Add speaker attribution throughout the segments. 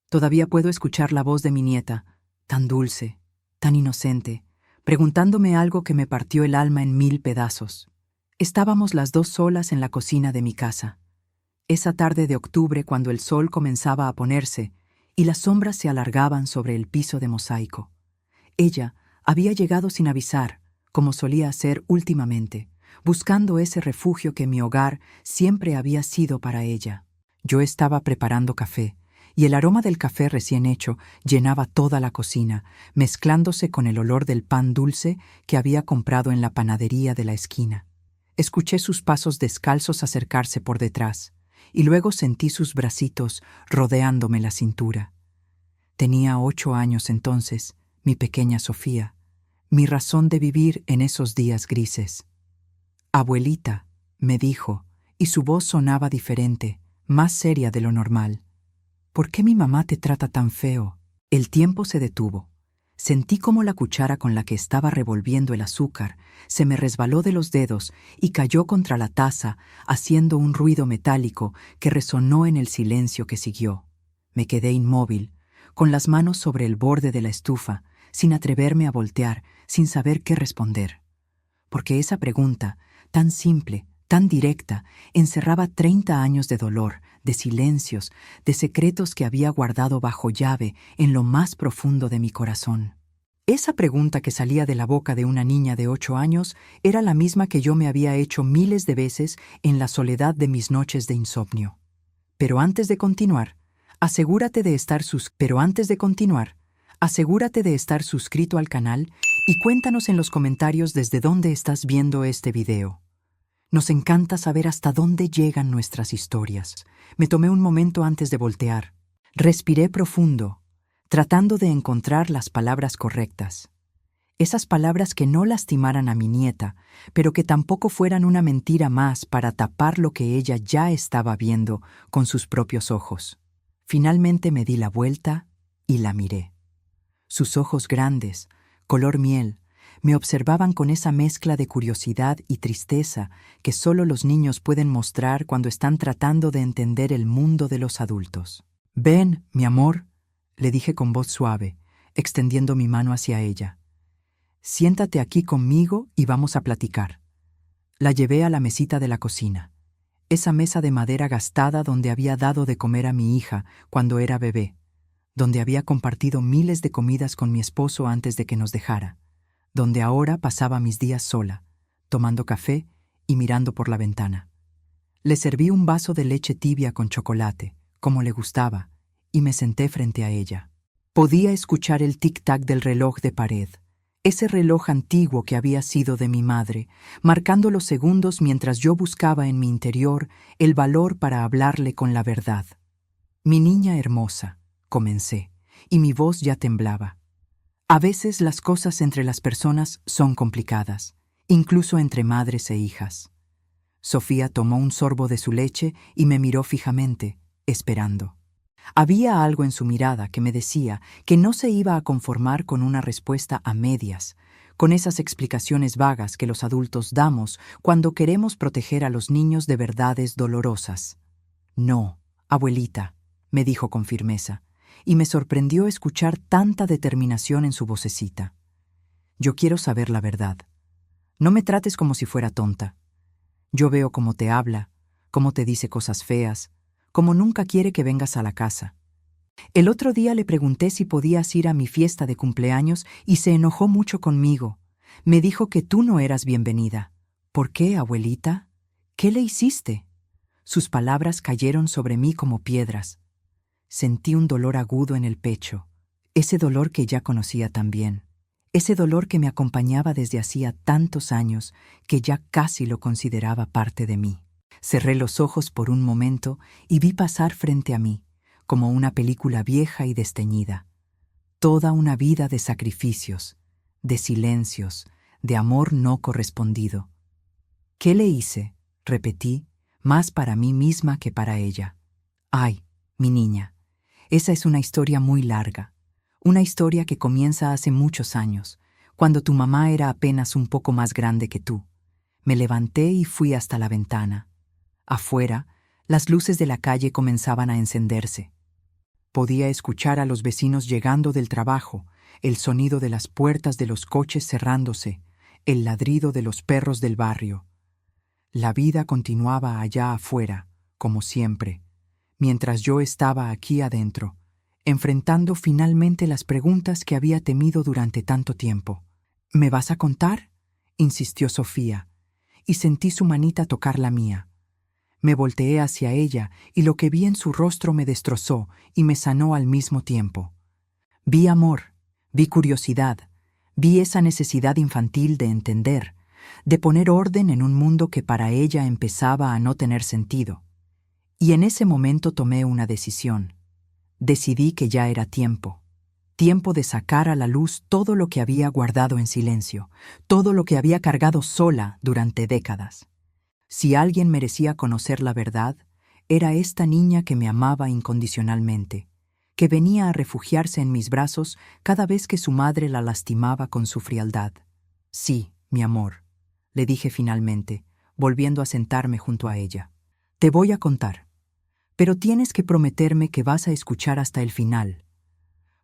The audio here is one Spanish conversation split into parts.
Speaker 1: Todavía puedo escuchar la voz de mi nieta, tan dulce, tan inocente, preguntándome algo que me partió el alma en 1000 pedazos. Estábamos las dos solas en la cocina de mi casa. Esa tarde de octubre cuando el sol comenzaba a ponerse y las sombras se alargaban sobre el piso de mosaico. Ella había llegado sin avisar, como solía hacer últimamente, buscando ese refugio que mi hogar siempre había sido para ella. Yo estaba preparando café, y el aroma del café recién hecho llenaba toda la cocina, mezclándose con el olor del pan dulce que había comprado en la panadería de la esquina. Escuché sus pasos descalzos acercarse por detrás, y luego sentí sus bracitos rodeándome la cintura. Tenía 8 años entonces, mi pequeña Sofía, mi razón de vivir en esos días grises. «Abuelita», me dijo, y su voz sonaba diferente, más seria de lo normal. «¿Por qué mi mamá te trata tan feo?» El tiempo se detuvo. Sentí como la cuchara con la que estaba revolviendo el azúcar se me resbaló de los dedos y cayó contra la taza, haciendo un ruido metálico que resonó en el silencio que siguió. Me quedé inmóvil, con las manos sobre el borde de la estufa, sin atreverme a voltear, sin saber qué responder. Porque esa pregunta, tan simple, tan directa, encerraba 30 años de dolor, de silencios, de secretos que había guardado bajo llave en lo más profundo de mi corazón. Esa pregunta que salía de la boca de una niña de 8 años era la misma que yo me había hecho miles de veces en la soledad de mis noches de insomnio. Pero antes de continuar, asegúrate de estar suscrito al canal y cuéntanos en los comentarios desde dónde estás viendo este video. Nos encanta saber hasta dónde llegan nuestras historias. Me tomé un momento antes de voltear. Respiré profundo, tratando de encontrar las palabras correctas. Esas palabras que no lastimaran a mi nieta, pero que tampoco fueran una mentira más para tapar lo que ella ya estaba viendo con sus propios ojos. Finalmente me di la vuelta y la miré. Sus ojos grandes, color miel, me observaban con esa mezcla de curiosidad y tristeza que solo los niños pueden mostrar cuando están tratando de entender el mundo de los adultos. «Ven, mi amor», le dije con voz suave, extendiendo mi mano hacia ella. «Siéntate aquí conmigo y vamos a platicar». La llevé a la mesita de la cocina, esa mesa de madera gastada donde había dado de comer a mi hija cuando era bebé, donde había compartido miles de comidas con mi esposo antes de que nos dejara, donde ahora pasaba mis días sola, tomando café y mirando por la ventana. Le serví un vaso de leche tibia con chocolate, como le gustaba, y me senté frente a ella. Podía escuchar el tic-tac del reloj de pared, ese reloj antiguo que había sido de mi madre, marcando los segundos mientras yo buscaba en mi interior el valor para hablarle con la verdad. «Mi niña hermosa», comencé, y mi voz ya temblaba. A veces las cosas entre las personas son complicadas, incluso entre madres e hijas. Sofía tomó un sorbo de su leche y me miró fijamente, esperando. Había algo en su mirada que me decía que no se iba a conformar con una respuesta a medias, con esas explicaciones vagas que los adultos damos cuando queremos proteger a los niños de verdades dolorosas. «No, abuelita», me dijo con firmeza, y me sorprendió escuchar tanta determinación en su vocecita. «Yo quiero saber la verdad. No me trates como si fuera tonta. Yo veo cómo te habla, cómo te dice cosas feas, cómo nunca quiere que vengas a la casa. El otro día le pregunté si podías ir a mi fiesta de cumpleaños y se enojó mucho conmigo. Me dijo que tú no eras bienvenida. ¿Por qué, abuelita? ¿Qué le hiciste?» Sus palabras cayeron sobre mí como piedras. Sentí un dolor agudo en el pecho, ese dolor que ya conocía tan bien, ese dolor que me acompañaba desde hacía tantos años que ya casi lo consideraba parte de mí. Cerré los ojos por un momento y vi pasar frente a mí, como una película vieja y desteñida, toda una vida de sacrificios, de silencios, de amor no correspondido. «¿Qué le hice?», repetí, más para mí misma que para ella. «Ay, mi niña, esa es una historia muy larga, una historia que comienza hace muchos años, cuando tu mamá era apenas un poco más grande que tú». Me levanté y fui hasta la ventana. Afuera, las luces de la calle comenzaban a encenderse. Podía escuchar a los vecinos llegando del trabajo, el sonido de las puertas de los coches cerrándose, el ladrido de los perros del barrio. La vida continuaba allá afuera, como siempre, mientras yo estaba aquí adentro, enfrentando finalmente las preguntas que había temido durante tanto tiempo. ¿Me vas a contar?, insistió Sofía, y sentí su manita tocar la mía. Me volteé hacia ella y lo que vi en su rostro me destrozó y me sanó al mismo tiempo. Vi amor, vi curiosidad, vi esa necesidad infantil de entender, de poner orden en un mundo que para ella empezaba a no tener sentido. Y en ese momento tomé una decisión. Decidí que ya era tiempo. Tiempo de sacar a la luz todo lo que había guardado en silencio, todo lo que había cargado sola durante décadas. Si alguien merecía conocer la verdad, era esta niña que me amaba incondicionalmente, que venía a refugiarse en mis brazos cada vez que su madre la lastimaba con su frialdad. Sí, mi amor, le dije finalmente, volviendo a sentarme junto a ella. Te voy a contar, pero tienes que prometerme que vas a escuchar hasta el final,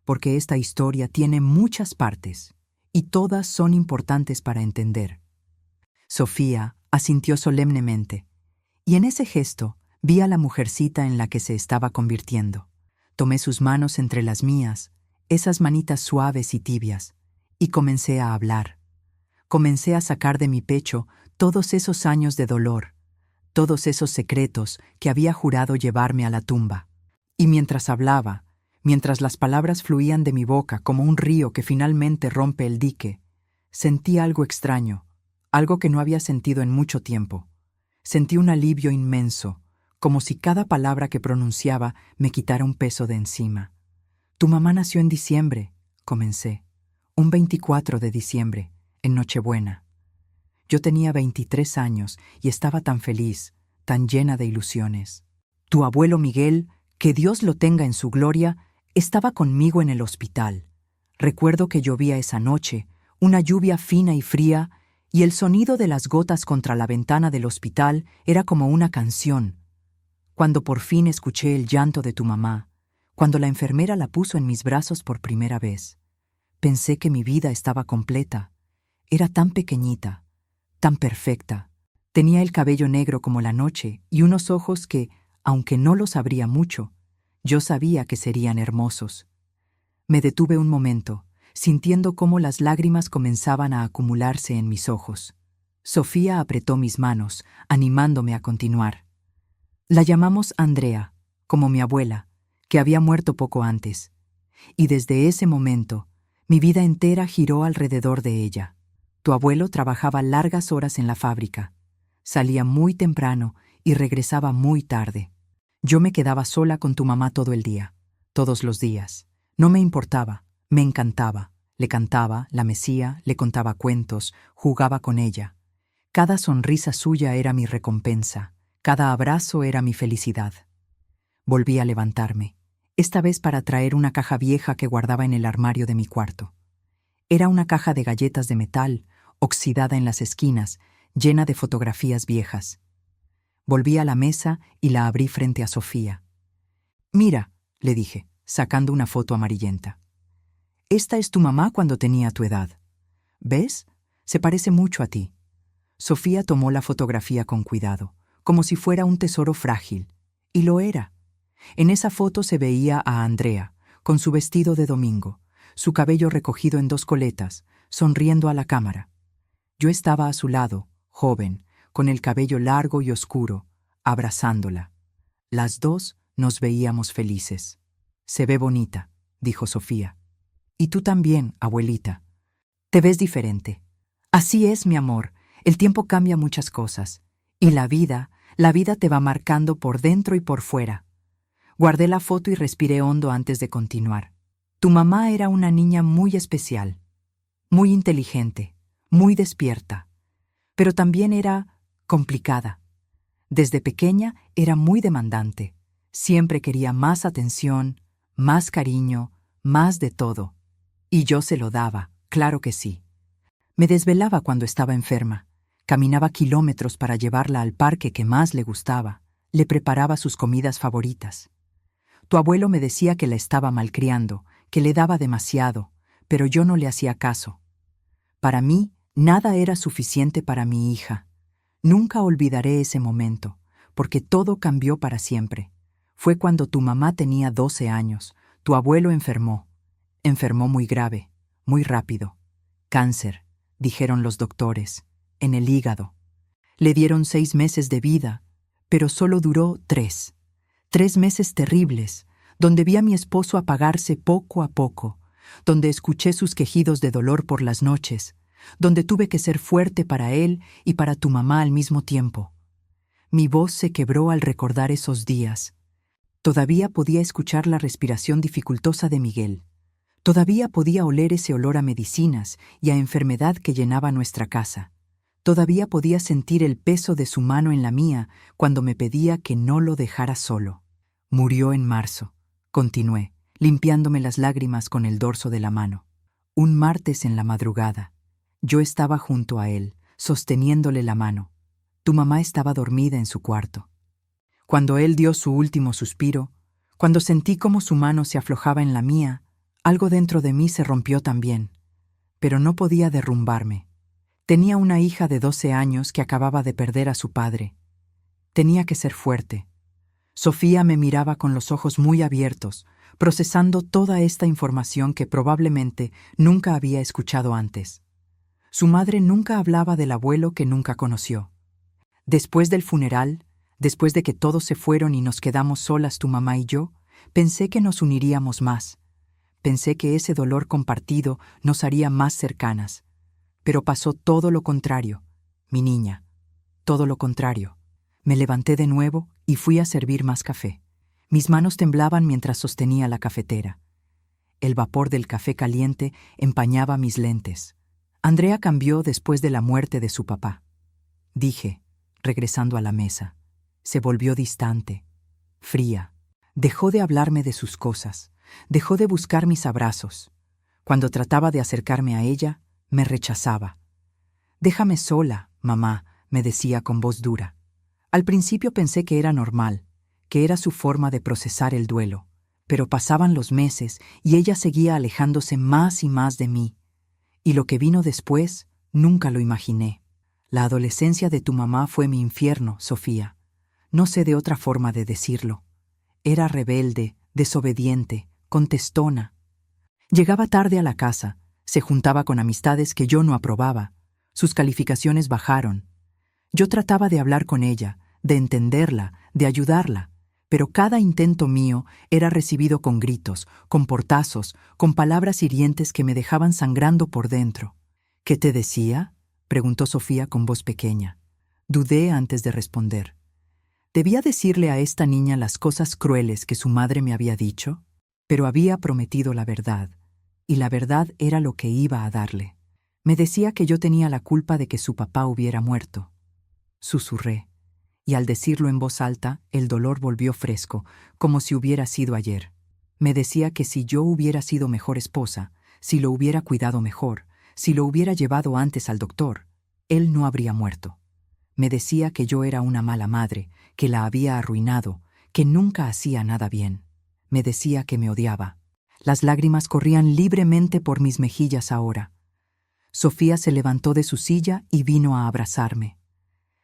Speaker 1: porque esta historia tiene muchas partes, y todas son importantes para entender. Sofía asintió solemnemente, y en ese gesto vi a la mujercita en la que se estaba convirtiendo. Tomé sus manos entre las mías, esas manitas suaves y tibias, y comencé a hablar. Comencé a sacar de mi pecho todos esos años de dolor, todos esos secretos que había jurado llevarme a la tumba. Y mientras hablaba, mientras las palabras fluían de mi boca como un río que finalmente rompe el dique, sentí algo extraño, algo que no había sentido en mucho tiempo. Sentí un alivio inmenso, como si cada palabra que pronunciaba me quitara un peso de encima. Tu mamá nació en diciembre, comencé, un 24 de diciembre, en Nochebuena. Yo tenía 23 años y estaba tan feliz, tan llena de ilusiones. Tu abuelo Miguel, que Dios lo tenga en su gloria, estaba conmigo en el hospital. Recuerdo que llovía esa noche, una lluvia fina y fría, y el sonido de las gotas contra la ventana del hospital era como una canción. Cuando por fin escuché el llanto de tu mamá, cuando la enfermera la puso en mis brazos por primera vez, pensé que mi vida estaba completa. Era tan pequeñita, tan perfecta. Tenía el cabello negro como la noche y unos ojos que, aunque no los abría mucho, yo sabía que serían hermosos. Me detuve un momento, sintiendo cómo las lágrimas comenzaban a acumularse en mis ojos. Sofía apretó mis manos, animándome a continuar. La llamamos Andrea, como mi abuela, que había muerto poco antes, y desde ese momento, mi vida entera giró alrededor de ella. Tu abuelo trabajaba largas horas en la fábrica, salía muy temprano y regresaba muy tarde. Yo me quedaba sola con tu mamá todo el día, todos los días. No me importaba. Me encantaba, le cantaba, la mecía, le contaba cuentos, jugaba con ella. Cada sonrisa suya era mi recompensa, cada abrazo era mi felicidad. Volví a levantarme, esta vez para traer una caja vieja que guardaba en el armario de mi cuarto. Era una caja de galletas de metal, oxidada en las esquinas, llena de fotografías viejas. Volví a la mesa y la abrí frente a Sofía. Mira, le dije, sacando una foto amarillenta. Esta es tu mamá cuando tenía tu edad. ¿Ves? Se parece mucho a ti. Sofía tomó la fotografía con cuidado, como si fuera un tesoro frágil, y lo era. En esa foto se veía a Andrea, con su vestido de domingo, su cabello recogido en 2 coletas, sonriendo a la cámara. Yo estaba a su lado, joven, con el cabello largo y oscuro, abrazándola. Las dos nos veíamos felices. Se ve bonita, dijo Sofía. Y tú también, abuelita. Te ves diferente. Así es, mi amor. El tiempo cambia muchas cosas. Y la vida te va marcando por dentro y por fuera. Guardé la foto y respiré hondo antes de continuar. Tu mamá era una niña muy especial, muy inteligente, muy despierta, pero también era complicada. Desde pequeña era muy demandante. Siempre quería más atención, más cariño, más de todo. Y yo se lo daba, claro que sí. Me desvelaba cuando estaba enferma. Caminaba kilómetros para llevarla al parque que más le gustaba. Le preparaba sus comidas favoritas. Tu abuelo me decía que la estaba malcriando, que le daba demasiado, pero yo no le hacía caso. Para mí, nada era suficiente para mi hija. Nunca olvidaré ese momento, porque todo cambió para siempre. Fue cuando tu mamá tenía 12 años. Tu abuelo enfermó. Enfermó muy grave, muy rápido. Cáncer, dijeron los doctores, en el hígado. Le dieron 6 meses de vida, pero solo duró 3. 3 meses terribles, donde vi a mi esposo apagarse poco a poco, donde escuché sus quejidos de dolor por las noches, donde tuve que ser fuerte para él y para tu mamá al mismo tiempo. Mi voz se quebró al recordar esos días. Todavía podía escuchar la respiración dificultosa de Miguel. Todavía podía oler ese olor a medicinas y a enfermedad que llenaba nuestra casa. Todavía podía sentir el peso de su mano en la mía cuando me pedía que no lo dejara solo. Murió en marzo, continué, limpiándome las lágrimas con el dorso de la mano. Un martes en la madrugada. Yo estaba junto a él, sosteniéndole la mano. Tu mamá estaba dormida en su cuarto. Cuando él dio su último suspiro, cuando sentí cómo su mano se aflojaba en la mía, algo dentro de mí se rompió también, pero no podía derrumbarme. Tenía una hija de 12 años que acababa de perder a su padre. Tenía que ser fuerte. Sofía me miraba con los ojos muy abiertos, procesando toda esta información que probablemente nunca había escuchado antes. Su madre nunca hablaba del abuelo que nunca conoció. Después del funeral, después de que todos se fueron y nos quedamos solas tu mamá y yo, pensé que nos uniríamos más. Pensé que ese dolor compartido nos haría más cercanas. Pero pasó todo lo contrario, mi niña, todo lo contrario. Me levanté de nuevo y fui a servir más café. Mis manos temblaban mientras sostenía la cafetera. El vapor del café caliente empañaba mis lentes. Andrea cambió después de la muerte de su papá. Dije, regresando a la mesa. Se volvió distante, fría. Dejó de hablarme de sus cosas. Dejó de buscar mis abrazos. Cuando trataba de acercarme a ella, me rechazaba. «Déjame sola, mamá», me decía con voz dura. Al principio pensé que era normal, que era su forma de procesar el duelo, pero pasaban los meses y ella seguía alejándose más y más de mí. Y lo que vino después, nunca lo imaginé. La adolescencia de tu mamá fue mi infierno, Sofía. No sé de otra forma de decirlo. Era rebelde, desobediente, contestona. Llegaba tarde a la casa, se juntaba con amistades que yo no aprobaba. Sus calificaciones bajaron. Yo trataba de hablar con ella, de entenderla, de ayudarla, pero cada intento mío era recibido con gritos, con portazos, con palabras hirientes que me dejaban sangrando por dentro. «¿Qué te decía?», preguntó Sofía con voz pequeña. Dudé antes de responder. ¿Debía decirle a esta niña las cosas crueles que su madre me había dicho? Pero había prometido la verdad, y la verdad era lo que iba a darle. Me decía que yo tenía la culpa de que su papá hubiera muerto. Susurré, y al decirlo en voz alta, el dolor volvió fresco, como si hubiera sido ayer. Me decía que si yo hubiera sido mejor esposa, si lo hubiera cuidado mejor, si lo hubiera llevado antes al doctor, él no habría muerto. Me decía que yo era una mala madre, que la había arruinado, que nunca hacía nada bien. Me decía que me odiaba. Las lágrimas corrían libremente por mis mejillas ahora. Sofía se levantó de su silla y vino a abrazarme.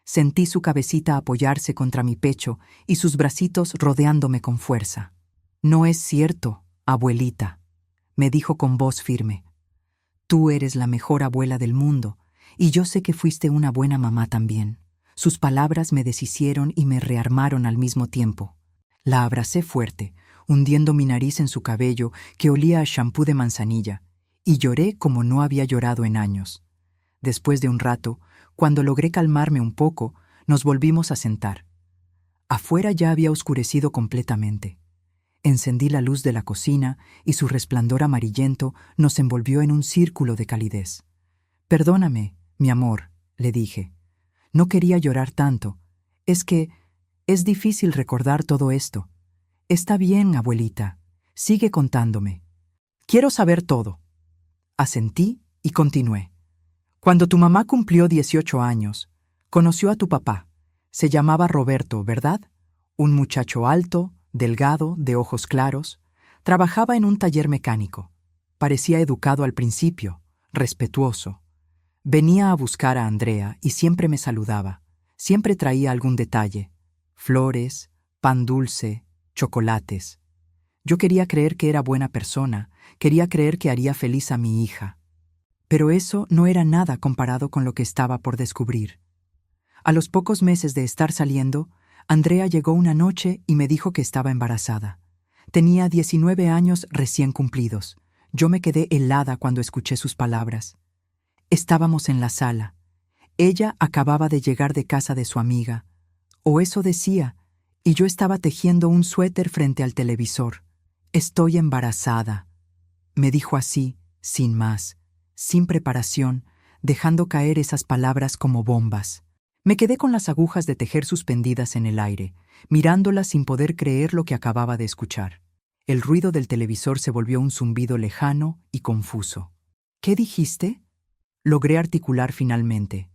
Speaker 1: Sentí su cabecita apoyarse contra mi pecho y sus bracitos rodeándome con fuerza. «No es cierto, abuelita», me dijo con voz firme. «Tú eres la mejor abuela del mundo, y yo sé que fuiste una buena mamá también». Sus palabras me deshicieron y me rearmaron al mismo tiempo. La abracé fuerte, hundiendo mi nariz en su cabello que olía a champú de manzanilla, y lloré como no había llorado en años. Después de un rato, cuando logré calmarme un poco, nos volvimos a sentar. Afuera ya había oscurecido completamente. Encendí la luz de la cocina y su resplandor amarillento nos envolvió en un círculo de calidez. «Perdóname, mi amor», le dije. «No quería llorar tanto. Es que es difícil recordar todo esto. Está bien, abuelita. Sigue contándome. Quiero saber todo». Asentí y continué. «Cuando tu mamá cumplió 18 años, conoció a tu papá. Se llamaba Roberto, ¿verdad? Un muchacho alto, delgado, de ojos claros, trabajaba en un taller mecánico. Parecía educado al principio, respetuoso. Venía a buscar a Andrea y siempre me saludaba. Siempre traía algún detalle: flores, pan dulce, chocolates. Yo quería creer que era buena persona, quería creer que haría feliz a mi hija. Pero eso no era nada comparado con lo que estaba por descubrir. A los pocos meses de estar saliendo, Andrea llegó una noche y me dijo que estaba embarazada. Tenía 19 años recién cumplidos. Yo me quedé helada cuando escuché sus palabras. Estábamos en la sala. Ella acababa de llegar de casa de su amiga, o eso decía, y yo estaba tejiendo un suéter frente al televisor. «Estoy embarazada», me dijo así, sin más, sin preparación, dejando caer esas palabras como bombas. Me quedé con las agujas de tejer suspendidas en el aire, mirándolas sin poder creer lo que acababa de escuchar. El ruido del televisor se volvió un zumbido lejano y confuso. «¿Qué dijiste?», logré articular finalmente.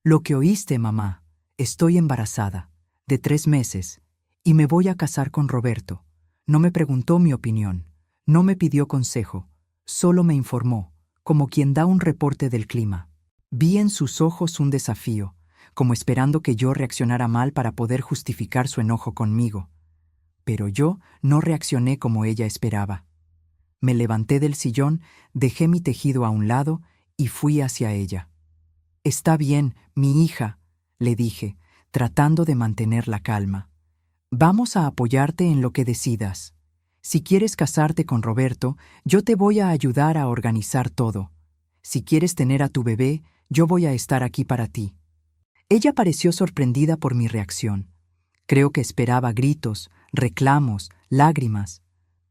Speaker 1: «Lo que oíste, mamá. Estoy embarazada, de 3 meses, y me voy a casar con Roberto». No me preguntó mi opinión, no me pidió consejo, solo me informó, como quien da un reporte del clima. Vi en sus ojos un desafío, como esperando que yo reaccionara mal para poder justificar su enojo conmigo. Pero yo no reaccioné como ella esperaba. Me levanté del sillón, dejé mi tejido a un lado y fui hacia ella. «Está bien, mi hija», le dije, tratando de mantener la calma. «Vamos a apoyarte en lo que decidas. Si quieres casarte con Roberto, yo te voy a ayudar a organizar todo. Si quieres tener a tu bebé, yo voy a estar aquí para ti». Ella pareció sorprendida por mi reacción. Creo que esperaba gritos, reclamos, lágrimas.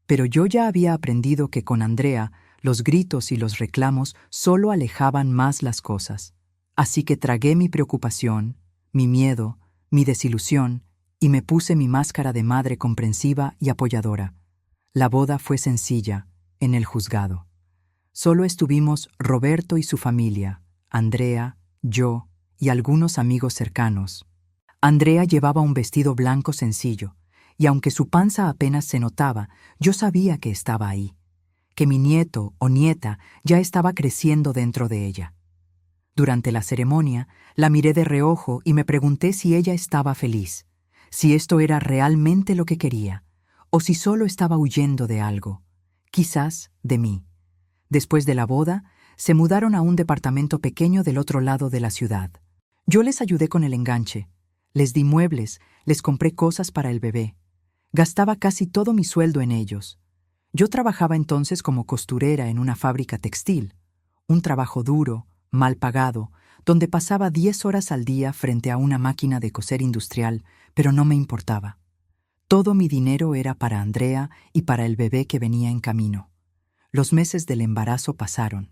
Speaker 1: Pero yo ya había aprendido que con Andrea los gritos y los reclamos solo alejaban más las cosas. Así que tragué mi preocupación, mi miedo, mi desilusión, y me puse mi máscara de madre comprensiva y apoyadora. La boda fue sencilla, en el juzgado. Solo estuvimos Roberto y su familia, Andrea, yo y algunos amigos cercanos. Andrea llevaba un vestido blanco sencillo, y aunque su panza apenas se notaba, yo sabía que estaba ahí, que mi nieto o nieta ya estaba creciendo dentro de ella. Durante la ceremonia, la miré de reojo y me pregunté si ella estaba feliz, si esto era realmente lo que quería, o si solo estaba huyendo de algo, quizás de mí. Después de la boda, se mudaron a un departamento pequeño del otro lado de la ciudad. Yo les ayudé con el enganche, les di muebles, les compré cosas para el bebé. Gastaba casi todo mi sueldo en ellos. Yo trabajaba entonces como costurera en una fábrica textil, un trabajo duro, mal pagado, donde pasaba 10 horas al día frente a una máquina de coser industrial, pero no me importaba. Todo mi dinero era para Andrea y para el bebé que venía en camino. Los meses del embarazo pasaron.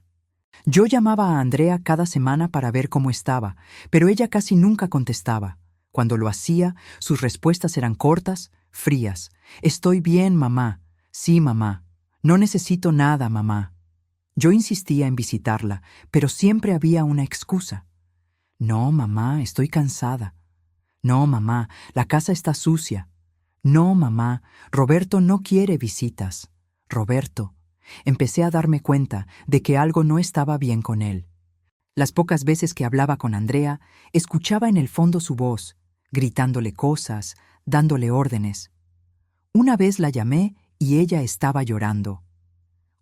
Speaker 1: Yo llamaba a Andrea cada semana para ver cómo estaba, pero ella casi nunca contestaba. Cuando lo hacía, sus respuestas eran cortas, frías. «Estoy bien, mamá». «Sí, mamá». «No necesito nada, mamá». Yo insistía en visitarla, pero siempre había una excusa. «No, mamá, estoy cansada». «No, mamá, la casa está sucia». «No, mamá, Roberto no quiere visitas». «Roberto». Empecé a darme cuenta de que algo no estaba bien con él. Las pocas veces que hablaba con Andrea, escuchaba en el fondo su voz, gritándole cosas, dándole órdenes. Una vez la llamé y ella estaba llorando.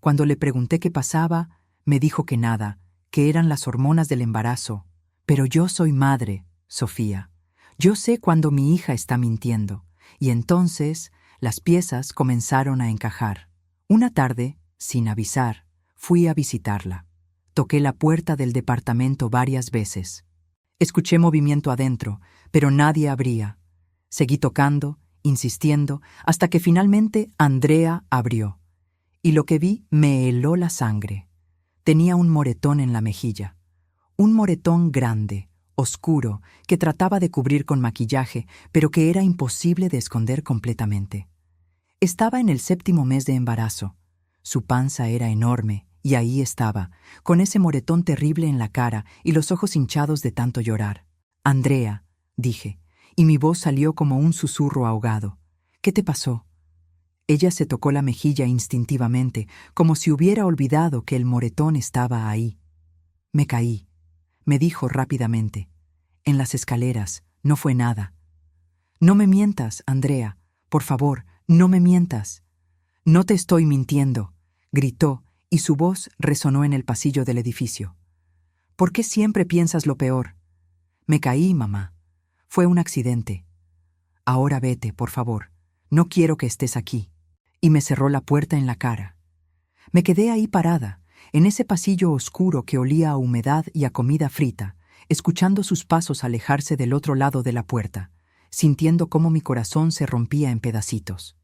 Speaker 1: Cuando le pregunté qué pasaba, me dijo que nada, que eran las hormonas del embarazo. Pero yo soy madre, Sofía. Yo sé cuando mi hija está mintiendo. Y entonces las piezas comenzaron a encajar. Una tarde, sin avisar, fui a visitarla. Toqué la puerta del departamento varias veces. Escuché movimiento adentro, pero nadie abría. Seguí tocando, insistiendo, hasta que finalmente Andrea abrió. Y lo que vi me heló la sangre. Tenía un moretón en la mejilla. Un moretón grande, oscuro, que trataba de cubrir con maquillaje, pero que era imposible de esconder completamente. Estaba en el 7º mes de embarazo. Su panza era enorme, y ahí estaba, con ese moretón terrible en la cara y los ojos hinchados de tanto llorar. «Andrea», dije, y mi voz salió como un susurro ahogado. ¿Qué te pasó? Ella se tocó la mejilla instintivamente, como si hubiera olvidado que el moretón estaba ahí. Me caí, me dijo rápidamente. En las escaleras, no fue nada. No me mientas, Andrea, por favor, no me mientas. No te estoy mintiendo, gritó, y su voz resonó en el pasillo del edificio. ¿Por qué siempre piensas lo peor? Me caí, mamá. Fue un accidente. Ahora vete, por favor. No quiero que estés aquí. Y me cerró la puerta en la cara. Me quedé ahí parada, en ese pasillo oscuro que olía a humedad y a comida frita, escuchando sus pasos alejarse del otro lado de la puerta, sintiendo cómo mi corazón se rompía en pedacitos.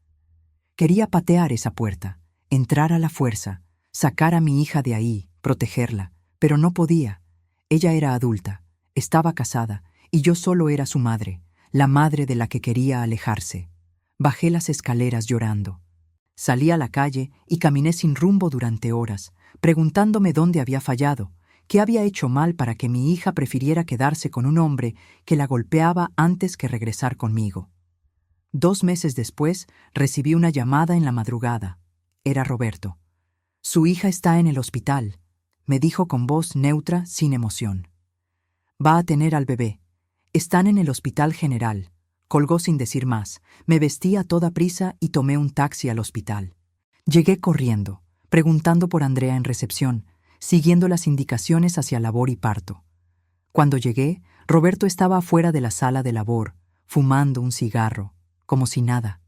Speaker 1: Quería patear esa puerta, entrar a la fuerza, sacar a mi hija de ahí, protegerla, pero no podía. Ella era adulta, estaba casada, y yo solo era su madre, la madre de la que quería alejarse. Bajé las escaleras llorando. Salí a la calle y caminé sin rumbo durante horas, preguntándome dónde había fallado, qué había hecho mal para que mi hija prefiriera quedarse con un hombre que la golpeaba antes que regresar conmigo. 2 meses después, recibí una llamada en la madrugada. Era Roberto. Su hija está en el hospital, me dijo con voz neutra, sin emoción. Va a tener al bebé. Están en el hospital general. Colgó sin decir más. Me vestí a toda prisa y tomé un taxi al hospital. Llegué corriendo, preguntando por Andrea en recepción, siguiendo las indicaciones hacia labor y parto. Cuando llegué, Roberto estaba afuera de la sala de labor, fumando un cigarro, como si nada.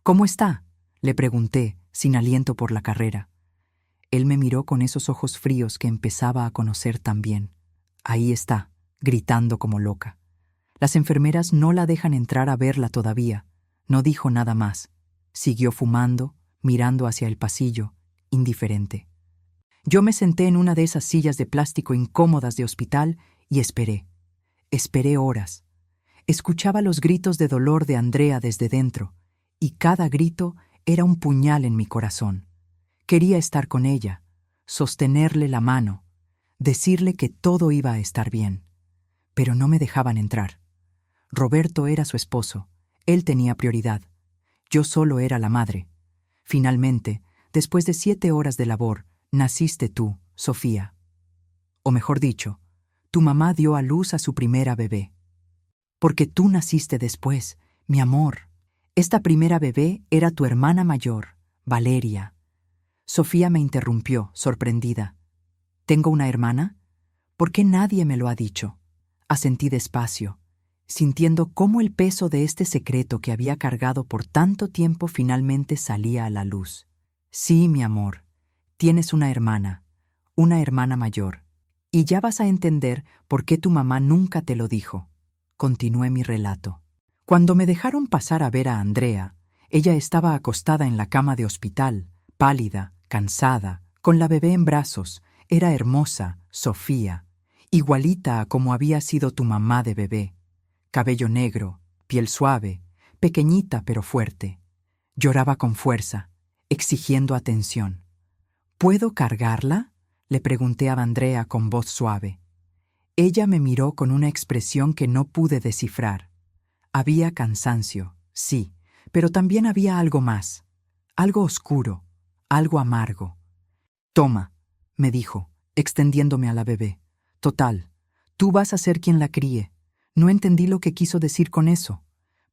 Speaker 1: ¿Cómo está?, le pregunté, sin aliento por la carrera. Él me miró con esos ojos fríos que empezaba a conocer tan bien. Ahí está, gritando como loca. Las enfermeras no la dejan entrar a verla todavía. No dijo nada más. Siguió fumando, mirando hacia el pasillo, indiferente. Yo me senté en una de esas sillas de plástico incómodas de hospital y esperé. Esperé horas. Escuchaba los gritos de dolor de Andrea desde dentro, y cada grito era un puñal en mi corazón. Quería estar con ella, sostenerle la mano, decirle que todo iba a estar bien. Pero no me dejaban entrar. Roberto era su esposo, él tenía prioridad. Yo solo era la madre. Finalmente, después de 7 horas de labor, naciste tú, Sofía. O mejor dicho, tu mamá dio a luz a su primera bebé. Porque tú naciste después, mi amor. Esta primera bebé era tu hermana mayor, Valeria. Sofía me interrumpió, sorprendida. ¿Tengo una hermana? ¿Por qué nadie me lo ha dicho? Asentí despacio, sintiendo cómo el peso de este secreto que había cargado por tanto tiempo finalmente salía a la luz. Sí, mi amor, tienes una hermana mayor, y ya vas a entender por qué tu mamá nunca te lo dijo. Continué mi relato. Cuando me dejaron pasar a ver a Andrea, ella estaba acostada en la cama de hospital, pálida, cansada, con la bebé en brazos. Era hermosa, Sofía, igualita a como había sido tu mamá de bebé. Cabello negro, piel suave, pequeñita pero fuerte. Lloraba con fuerza, exigiendo atención. ¿Puedo cargarla?, le pregunté a Andrea con voz suave. Ella me miró con una expresión que no pude descifrar. Había cansancio, sí, pero también había algo más, algo oscuro, algo amargo. Toma, me dijo, extendiéndome a la bebé. Total, tú vas a ser quien la críe. No entendí lo que quiso decir con eso,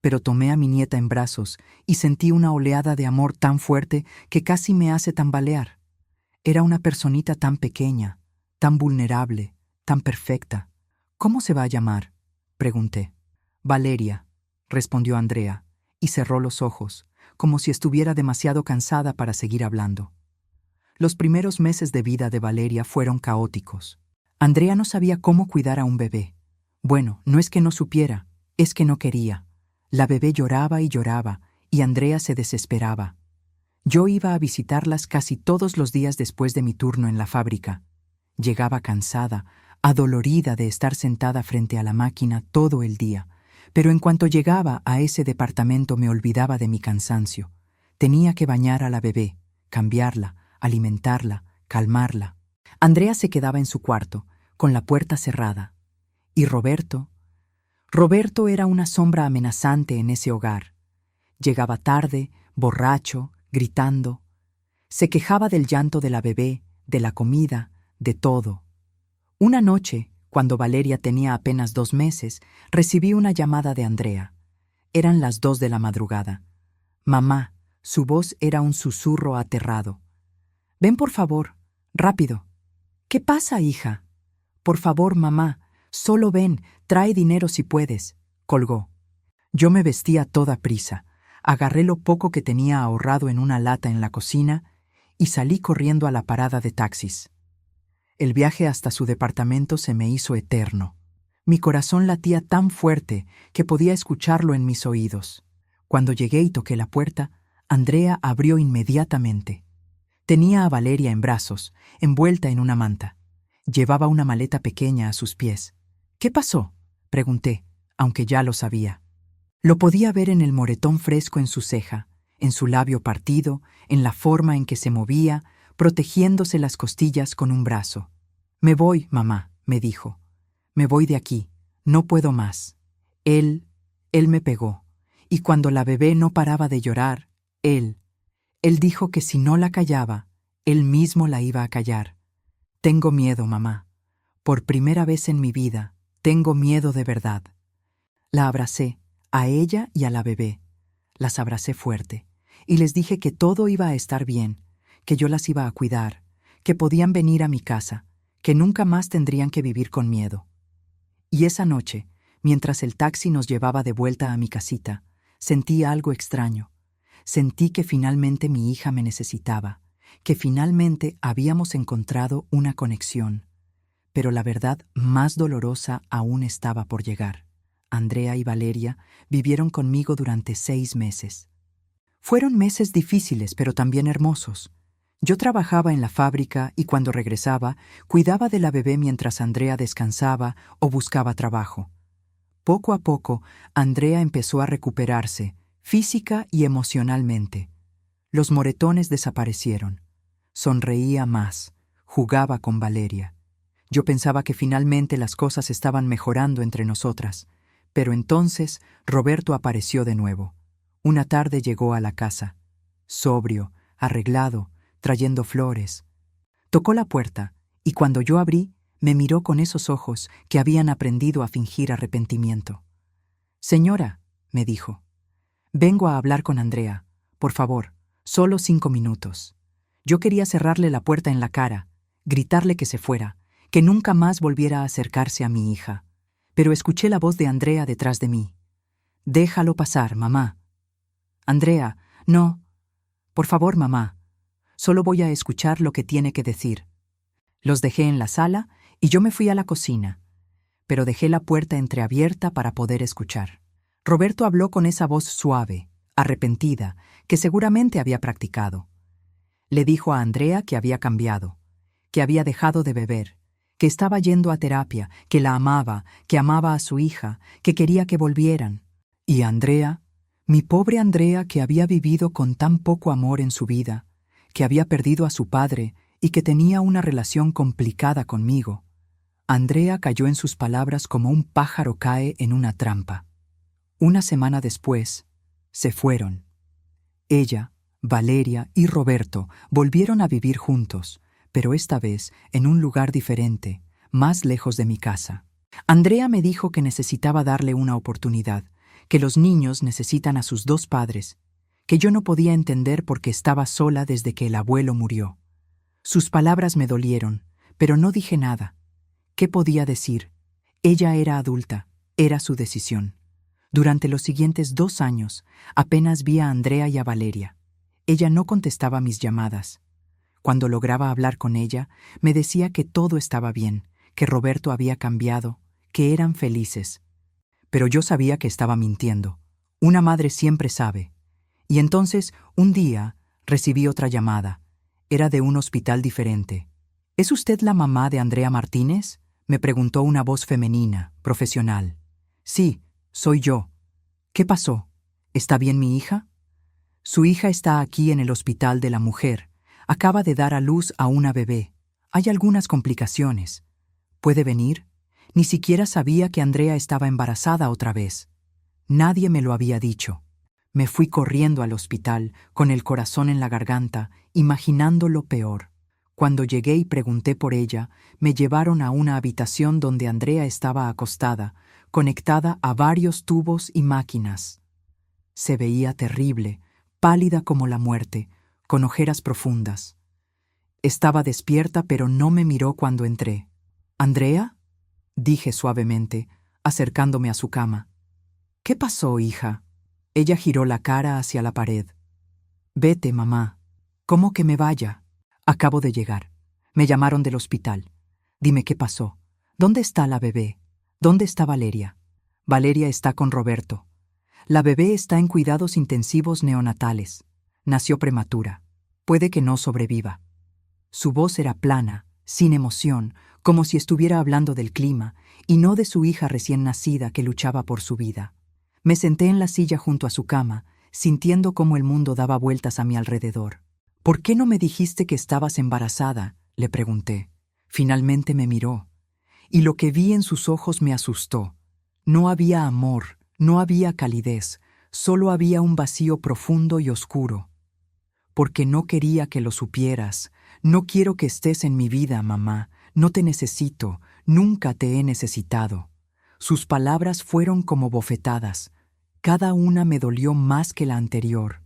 Speaker 1: pero tomé a mi nieta en brazos y sentí una oleada de amor tan fuerte que casi me hace tambalear. Era una personita tan pequeña, tan vulnerable, tan perfecta. ¿Cómo se va a llamar?, pregunté. Valeria, respondió Andrea, y cerró los ojos, como si estuviera demasiado cansada para seguir hablando. Los primeros meses de vida de Valeria fueron caóticos. Andrea no sabía cómo cuidar a un bebé. Bueno, no es que no supiera, es que no quería. La bebé lloraba y lloraba, y Andrea se desesperaba. Yo iba a visitarlas casi todos los días después de mi turno en la fábrica. Llegaba cansada, adolorida de estar sentada frente a la máquina todo el día, pero en cuanto llegaba a ese departamento me olvidaba de mi cansancio. Tenía que bañar a la bebé, cambiarla, alimentarla, calmarla. Andrea se quedaba en su cuarto, con la puerta cerrada. Y Roberto era una sombra amenazante en ese hogar. Llegaba tarde, borracho, gritando. Se quejaba del llanto de la bebé, de la comida, de todo. Una noche, cuando Valeria tenía apenas 2 meses, recibí una llamada de Andrea. Eran las 2 de la madrugada. Mamá, su voz era un susurro aterrado. «Ven, por favor, rápido». «¿Qué pasa, hija?» «Por favor, mamá, solo ven, trae dinero si puedes», colgó. Yo me vestí a toda prisa, agarré lo poco que tenía ahorrado en una lata en la cocina y salí corriendo a la parada de taxis. El viaje hasta su departamento se me hizo eterno. Mi corazón latía tan fuerte que podía escucharlo en mis oídos. Cuando llegué y toqué la puerta, Andrea abrió inmediatamente. Tenía a Valeria en brazos, envuelta en una manta. Llevaba una maleta pequeña a sus pies. «¿Qué pasó?», pregunté, aunque ya lo sabía. Lo podía ver en el moretón fresco en su ceja, en su labio partido, en la forma en que se movía, protegiéndose las costillas con un brazo. «Me voy, mamá», me dijo. «Me voy de aquí, no puedo más». Él me pegó, y cuando la bebé no paraba de llorar, él dijo que si no la callaba, él mismo la iba a callar. «Tengo miedo, mamá. Por primera vez en mi vida, tengo miedo de verdad». La abracé, a ella y a la bebé. Las abracé fuerte, y les dije que todo iba a estar bien, que yo las iba a cuidar, que podían venir a mi casa, que nunca más tendrían que vivir con miedo. Y esa noche, mientras el taxi nos llevaba de vuelta a mi casita, sentí algo extraño. Sentí que finalmente mi hija me necesitaba, que finalmente habíamos encontrado una conexión. Pero la verdad más dolorosa aún estaba por llegar. Andrea y Valeria vivieron conmigo durante 6 meses. Fueron meses difíciles, pero también hermosos. Yo trabajaba en la fábrica y cuando regresaba, cuidaba de la bebé mientras Andrea descansaba o buscaba trabajo. Poco a poco, Andrea empezó a recuperarse, física y emocionalmente. Los moretones desaparecieron. Sonreía más, jugaba con Valeria. Yo pensaba que finalmente las cosas estaban mejorando entre nosotras, pero entonces Roberto apareció de nuevo. Una tarde llegó a la casa, sobrio, arreglado, trayendo flores. Tocó la puerta, y cuando yo abrí, me miró con esos ojos que habían aprendido a fingir arrepentimiento. «Señora», me dijo, «vengo a hablar con Andrea. Por favor, solo 5 minutos». Yo quería cerrarle la puerta en la cara, gritarle que se fuera, que nunca más volviera a acercarse a mi hija. Pero escuché la voz de Andrea detrás de mí. «Déjalo pasar, mamá». «Andrea, no. Por favor, mamá. Solo voy a escuchar lo que tiene que decir». Los dejé en la sala y yo me fui a la cocina, pero dejé la puerta entreabierta para poder escuchar. Roberto habló con esa voz suave, arrepentida, que seguramente había practicado. Le dijo a Andrea que había cambiado, que había dejado de beber, que estaba yendo a terapia, que la amaba, que amaba a su hija, que quería que volvieran. Y Andrea, mi pobre Andrea que había vivido con tan poco amor en su vida, que había perdido a su padre y que tenía una relación complicada conmigo. Andrea cayó en sus palabras como un pájaro cae en una trampa. Una semana después, se fueron. Ella, Valeria y Roberto volvieron a vivir juntos, pero esta vez en un lugar diferente, más lejos de mi casa. Andrea me dijo que necesitaba darle una oportunidad, que los niños necesitan a sus 2 padres, que yo no podía entender porque estaba sola desde que el abuelo murió. Sus palabras me dolieron, pero no dije nada. ¿Qué podía decir? Ella era adulta, era su decisión. Durante los siguientes 2 años, apenas vi a Andrea y a Valeria. Ella no contestaba mis llamadas. Cuando lograba hablar con ella, me decía que todo estaba bien, que Roberto había cambiado, que eran felices. Pero yo sabía que estaba mintiendo. Una madre siempre sabe. Y entonces, un día, recibí otra llamada. Era de un hospital diferente. ¿Es usted la mamá de Andrea Martínez?, me preguntó una voz femenina, profesional. Sí, soy yo. ¿Qué pasó? ¿Está bien mi hija? Su hija está aquí en el hospital de la mujer. Acaba de dar a luz a una bebé. Hay algunas complicaciones. ¿Puede venir? Ni siquiera sabía que Andrea estaba embarazada otra vez. Nadie me lo había dicho. Me fui corriendo al hospital, con el corazón en la garganta, imaginando lo peor. Cuando llegué y pregunté por ella, me llevaron a una habitación donde Andrea estaba acostada, conectada a varios tubos y máquinas. Se veía terrible, pálida como la muerte, con ojeras profundas. Estaba despierta, pero no me miró cuando entré. «¿Andrea?», dije suavemente, acercándome a su cama. «¿Qué pasó, hija?». Ella giró la cara hacia la pared. «Vete, mamá». «¿Cómo que me vaya?». «Acabo de llegar. Me llamaron del hospital. Dime qué pasó. ¿Dónde está la bebé? ¿Dónde está Valeria?». «Valeria está con Roberto. La bebé está en cuidados intensivos neonatales. Nació prematura. Puede que no sobreviva». Su voz era plana, sin emoción, como si estuviera hablando del clima, y no de su hija recién nacida que luchaba por su vida. Me senté en la silla junto a su cama, sintiendo cómo el mundo daba vueltas a mi alrededor. «¿Por qué no me dijiste que estabas embarazada?», le pregunté. Finalmente me miró, y lo que vi en sus ojos me asustó. No había amor, no había calidez, solo había un vacío profundo y oscuro. «Porque no quería que lo supieras. No quiero que estés en mi vida, mamá. No te necesito, nunca te he necesitado». Sus palabras fueron como bofetadas. Cada una me dolió más que la anterior.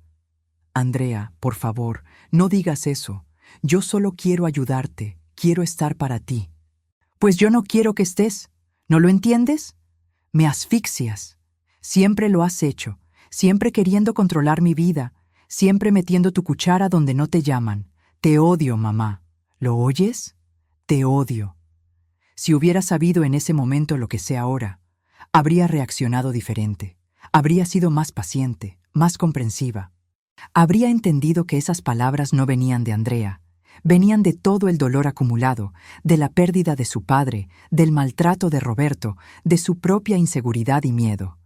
Speaker 1: «Andrea, por favor, no digas eso. Yo solo quiero ayudarte, quiero estar para ti». «Pues yo no quiero que estés. ¿No lo entiendes? Me asfixias. Siempre lo has hecho, siempre queriendo controlar mi vida, siempre metiendo tu cuchara donde no te llaman. Te odio, mamá. ¿Lo oyes? Te odio». Si hubiera sabido en ese momento lo que sé ahora, habría reaccionado diferente. Habría sido más paciente, más comprensiva. Habría entendido que esas palabras no venían de Andrea, venían de todo el dolor acumulado, de la pérdida de su padre, del maltrato de Roberto, de su propia inseguridad y miedo.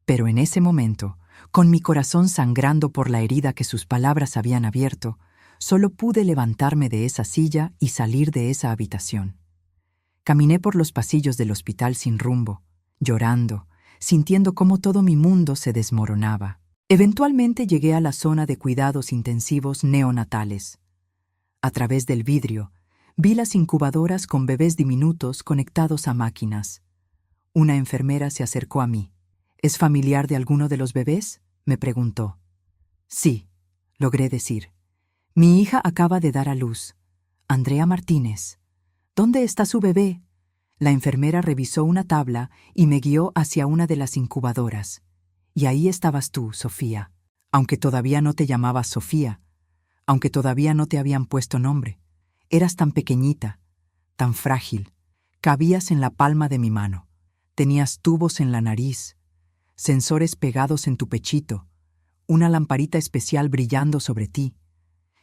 Speaker 1: Pero en ese momento, con mi corazón sangrando por la herida que sus palabras habían abierto, solo pude levantarme de esa silla y salir de esa habitación. Caminé por los pasillos del hospital sin rumbo, llorando, sintiendo cómo todo mi mundo se desmoronaba. Eventualmente llegué a la zona de cuidados intensivos neonatales. A través del vidrio, vi las incubadoras con bebés diminutos conectados a máquinas. Una enfermera se acercó a mí. «¿Es familiar de alguno de los bebés?», me preguntó. «Sí», logré decir. «Mi hija acaba de dar a luz. Andrea Martínez. ¿Dónde está su bebé?». La enfermera revisó una tabla y me guió hacia una de las incubadoras. «Y ahí estabas tú, Sofía. Aunque todavía no te llamabas Sofía, aunque todavía no te habían puesto nombre. Eras tan pequeñita, tan frágil. Cabías en la palma de mi mano. Tenías tubos en la nariz, sensores pegados en tu pechito, una lamparita especial brillando sobre ti.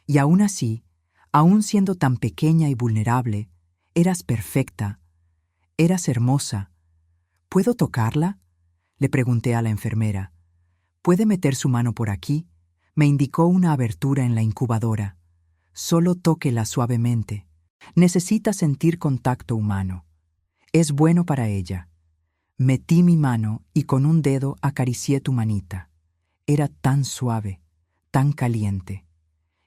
Speaker 1: Y aún así, aún siendo tan pequeña y vulnerable, eras perfecta, eras hermosa». «¿Puedo tocarla?», le pregunté a la enfermera. «¿Puede meter su mano por aquí?». Me indicó una abertura en la incubadora. «Solo tóquela suavemente. Necesita sentir contacto humano. Es bueno para ella». Metí mi mano y con un dedo acaricié tu manita. Era tan suave, tan caliente.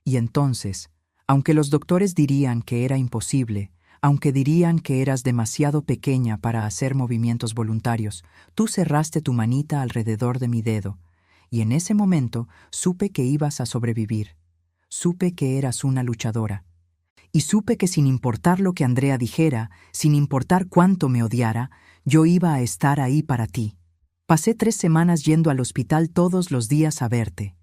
Speaker 1: Y entonces, aunque los doctores dirían que era imposible, aunque dirían que eras demasiado pequeña para hacer movimientos voluntarios, tú cerraste tu manita alrededor de mi dedo, y en ese momento supe que ibas a sobrevivir. Supe que eras una luchadora. Y supe que sin importar lo que Andrea dijera, sin importar cuánto me odiara, yo iba a estar ahí para ti. Pasé 3 semanas yendo al hospital todos los días a verte.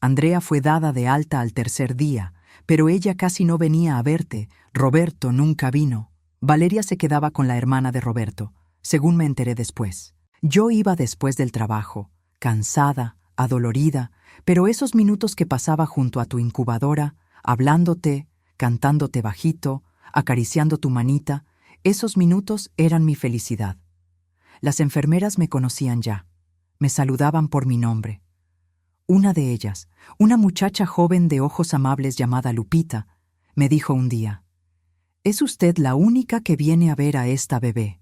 Speaker 1: Andrea fue dada de alta al tercer día, pero ella casi no venía a verte. Roberto nunca vino. Valeria se quedaba con la hermana de Roberto, según me enteré después. Yo iba después del trabajo, cansada, adolorida, pero esos minutos que pasaba junto a tu incubadora, hablándote, cantándote bajito, acariciando tu manita, esos minutos eran mi felicidad. Las enfermeras me conocían ya, me saludaban por mi nombre. Una de ellas, una muchacha joven de ojos amables llamada Lupita, me dijo un día: «Es usted la única que viene a ver a esta bebé.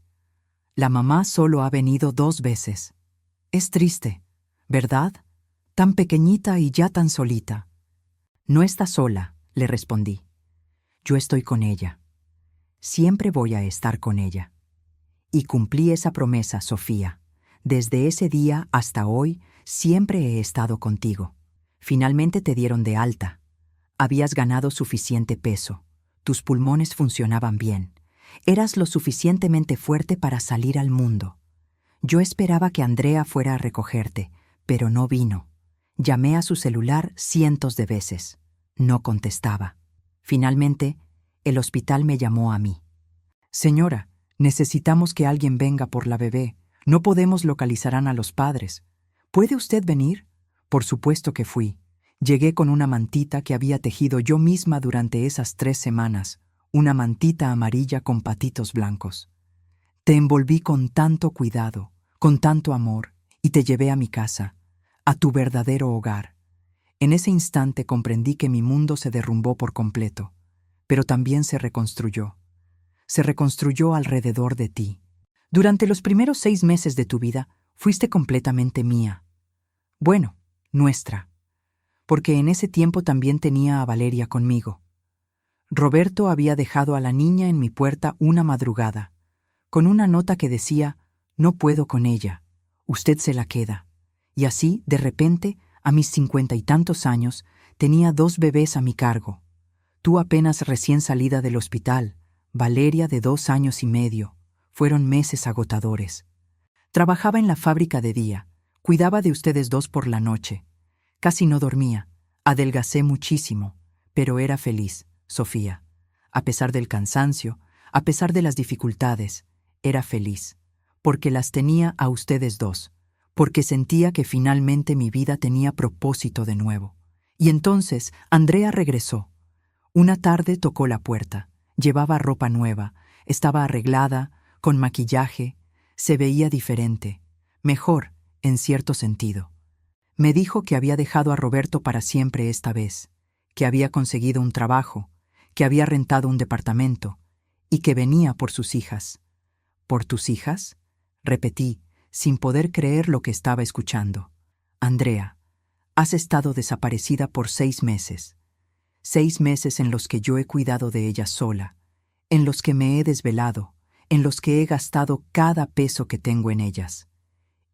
Speaker 1: La mamá solo ha venido 2 veces. Es triste, ¿verdad? tan pequeñita y ya tan solita. No está sola, le respondí. Yo estoy con ella. Siempre voy a estar con ella. Y cumplí esa promesa, Sofía. Desde ese día hasta hoy, siempre he estado contigo. Finalmente te dieron de alta. Habías ganado suficiente peso. Tus pulmones funcionaban bien. Eras lo suficientemente fuerte para salir al mundo. Yo esperaba que Andrea fuera a recogerte, pero no vino. Llamé a su celular cientos de veces. No contestaba. Finalmente, el hospital me llamó a mí. Señora, necesitamos que alguien venga por la bebé. No podemos localizar a los padres. ¿Puede usted venir? Por supuesto que fui. Llegué con una mantita que había tejido yo misma durante esas 3 semanas, una mantita amarilla con patitos blancos. Te envolví con tanto cuidado, con tanto amor, y te llevé a mi casa, a tu verdadero hogar. En ese instante comprendí que mi mundo se derrumbó por completo, pero también se reconstruyó. Se reconstruyó alrededor de ti. Durante los primeros 6 meses de tu vida, fuiste completamente mía. Bueno, nuestra. Porque en ese tiempo también tenía a Valeria conmigo. Roberto había dejado a la niña en mi puerta una madrugada, con una nota que decía, no puedo con ella, usted se la queda. Y así, de repente, a mis 50 y tantos años, tenía 2 bebés a mi cargo. Tú apenas recién salida del hospital, Valeria de 2 años y medio. Fueron meses agotadores. Trabajaba en la fábrica de día, cuidaba de ustedes 2 por la noche. Casi no dormía, adelgacé muchísimo, pero era feliz, Sofía. A pesar del cansancio, a pesar de las dificultades, era feliz, porque las tenía a ustedes 2, porque sentía que finalmente mi vida tenía propósito de nuevo. Y entonces Andrea regresó. Una tarde tocó la puerta, llevaba ropa nueva, estaba arreglada, con maquillaje, se veía diferente, mejor, en cierto sentido. Me dijo que había dejado a Roberto para siempre esta vez, que había conseguido un trabajo, que había rentado un departamento y que venía por sus hijas. ¿Por tus hijas? Repetí, sin poder creer lo que estaba escuchando. Andrea, has estado desaparecida por 6 meses. 6 meses en los que yo he cuidado de ella sola, en los que me he desvelado, en los que he gastado cada peso que tengo en ellas.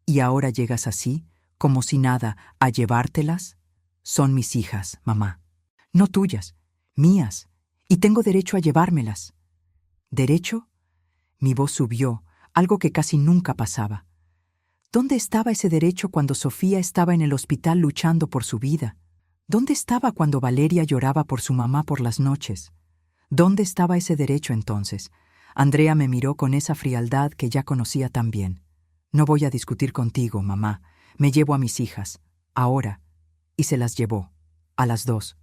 Speaker 1: ¿Y ahora llegas así, como si nada, a llevártelas? Son mis hijas, mamá. No tuyas, mías, y tengo derecho a llevármelas. ¿Derecho? Mi voz subió, algo que casi nunca pasaba. ¿Dónde estaba ese derecho cuando Sofía estaba en el hospital luchando por su vida? ¿Dónde estaba cuando Valeria lloraba por su mamá por las noches? ¿Dónde estaba ese derecho entonces? Andrea me miró con esa frialdad que ya conocía tan bien. No voy a discutir contigo, mamá. Me llevo a mis hijas, ahora. Y se las llevó, a las 2.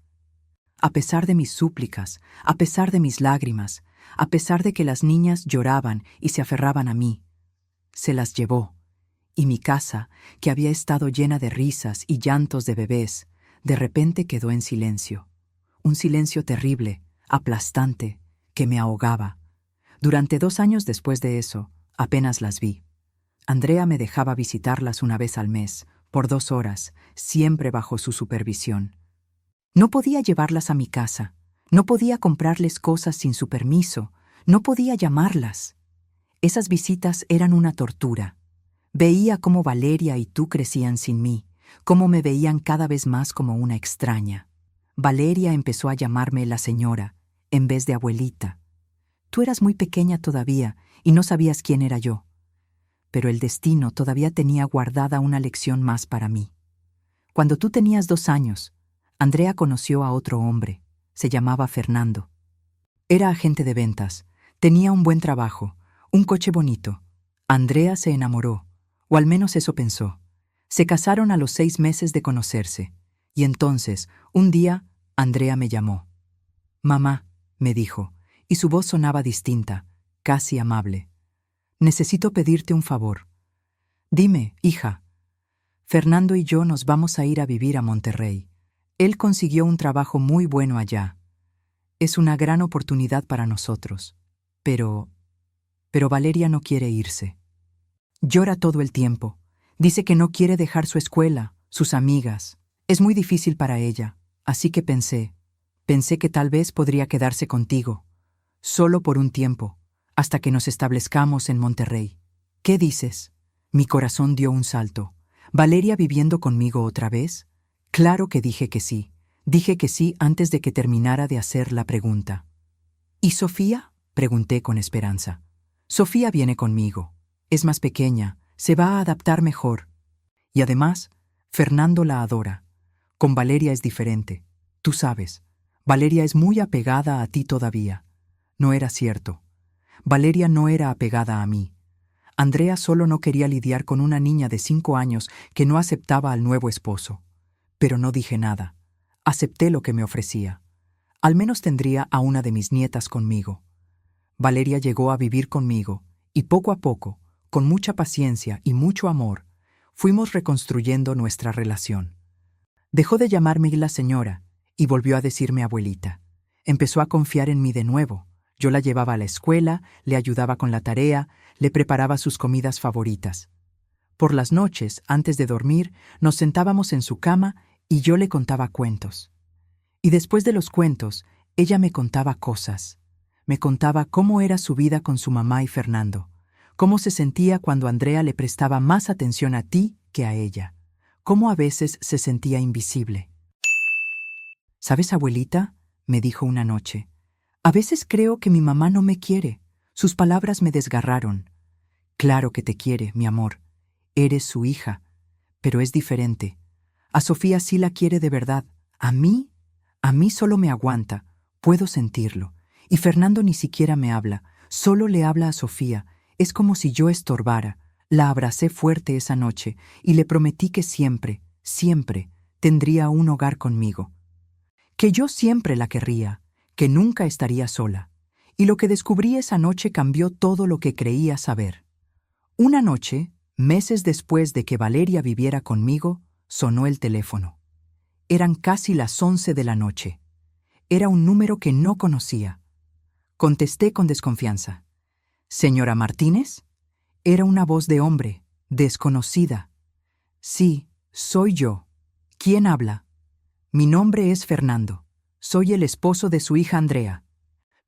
Speaker 1: A pesar de mis súplicas, a pesar de mis lágrimas, a pesar de que las niñas lloraban y se aferraban a mí, se las llevó. Y mi casa, que había estado llena de risas y llantos de bebés, de repente quedó en silencio. Un silencio terrible, aplastante, que me ahogaba. Durante 2 años después de eso, apenas las vi. Andrea me dejaba visitarlas una vez al mes, por 2 horas, siempre bajo su supervisión. No podía llevarlas a mi casa, no podía comprarles cosas sin su permiso, no podía llamarlas. Esas visitas eran una tortura. Veía cómo Valeria y tú crecían sin mí, cómo me veían cada vez más como una extraña. Valeria empezó a llamarme la señora, en vez de abuelita. Tú eras muy pequeña todavía y no sabías quién era yo. Pero el destino todavía tenía guardada una lección más para mí. Cuando tú tenías 2 años, Andrea conoció a otro hombre. Se llamaba Fernando. Era agente de ventas, tenía un buen trabajo, un coche bonito. Andrea se enamoró, o al menos eso pensó. Se casaron a los 6 meses de conocerse, y entonces, un día, Andrea me llamó. «Mamá», me dijo, y su voz sonaba distinta, casi amable. «Necesito pedirte un favor». «Dime, hija». «Fernando y yo nos vamos a ir a vivir a Monterrey. Él consiguió un trabajo muy bueno allá. Es una gran oportunidad para nosotros. Pero Valeria no quiere irse. Llora todo el tiempo. Dice que no quiere dejar su escuela, sus amigas. Es muy difícil para ella, así que pensé que tal vez podría quedarse contigo, solo por un tiempo, hasta que nos establezcamos en Monterrey. ¿Qué dices? Mi corazón dio un salto. ¿Valeria viviendo conmigo otra vez? Claro que dije que sí. Dije que sí antes de que terminara de hacer la pregunta. ¿Y Sofía? Pregunté con esperanza. Sofía viene conmigo. Es más pequeña, se va a adaptar mejor. Y además, Fernando la adora. Con Valeria es diferente. Tú sabes, Valeria es muy apegada a ti todavía. No era cierto. Valeria no era apegada a mí. Andrea solo no quería lidiar con una niña de 5 años que no aceptaba al nuevo esposo. Pero no dije nada. Acepté lo que me ofrecía. Al menos tendría a una de mis nietas conmigo. Valeria llegó a vivir conmigo, y poco a poco, con mucha paciencia y mucho amor, fuimos reconstruyendo nuestra relación. Dejó de llamarme la señora y volvió a decirme abuelita. Empezó a confiar en mí de nuevo. Yo la llevaba a la escuela, le ayudaba con la tarea, le preparaba sus comidas favoritas. Por las noches, antes de dormir, nos sentábamos en su cama y yo le contaba cuentos. Y después de los cuentos, ella me contaba cosas. Me contaba cómo era su vida con su mamá y Fernando, cómo se sentía cuando Andrea le prestaba más atención a ti que a ella, cómo a veces se sentía invisible. ¿Sabes, abuelita?, me dijo una noche. A veces creo que mi mamá no me quiere. Sus palabras me desgarraron. Claro que te quiere, mi amor. Eres su hija. Pero es diferente. A Sofía sí la quiere de verdad. A mí solo me aguanta. Puedo sentirlo. Y Fernando ni siquiera me habla. Solo le habla a Sofía. Es como si yo estorbara. La abracé fuerte esa noche y le prometí que siempre, siempre, tendría un hogar conmigo. Que yo siempre la querría, que nunca estaría sola. Y lo que descubrí esa noche cambió todo lo que creía saber. Una noche, meses después de que Valeria viviera conmigo, sonó el teléfono. Eran casi las 11 de la noche. Era un número que no conocía. Contesté con desconfianza. ¿Señora Martínez? Era una voz de hombre, desconocida. Sí, soy yo. ¿Quién habla? Mi nombre es Fernando. Soy el esposo de su hija Andrea.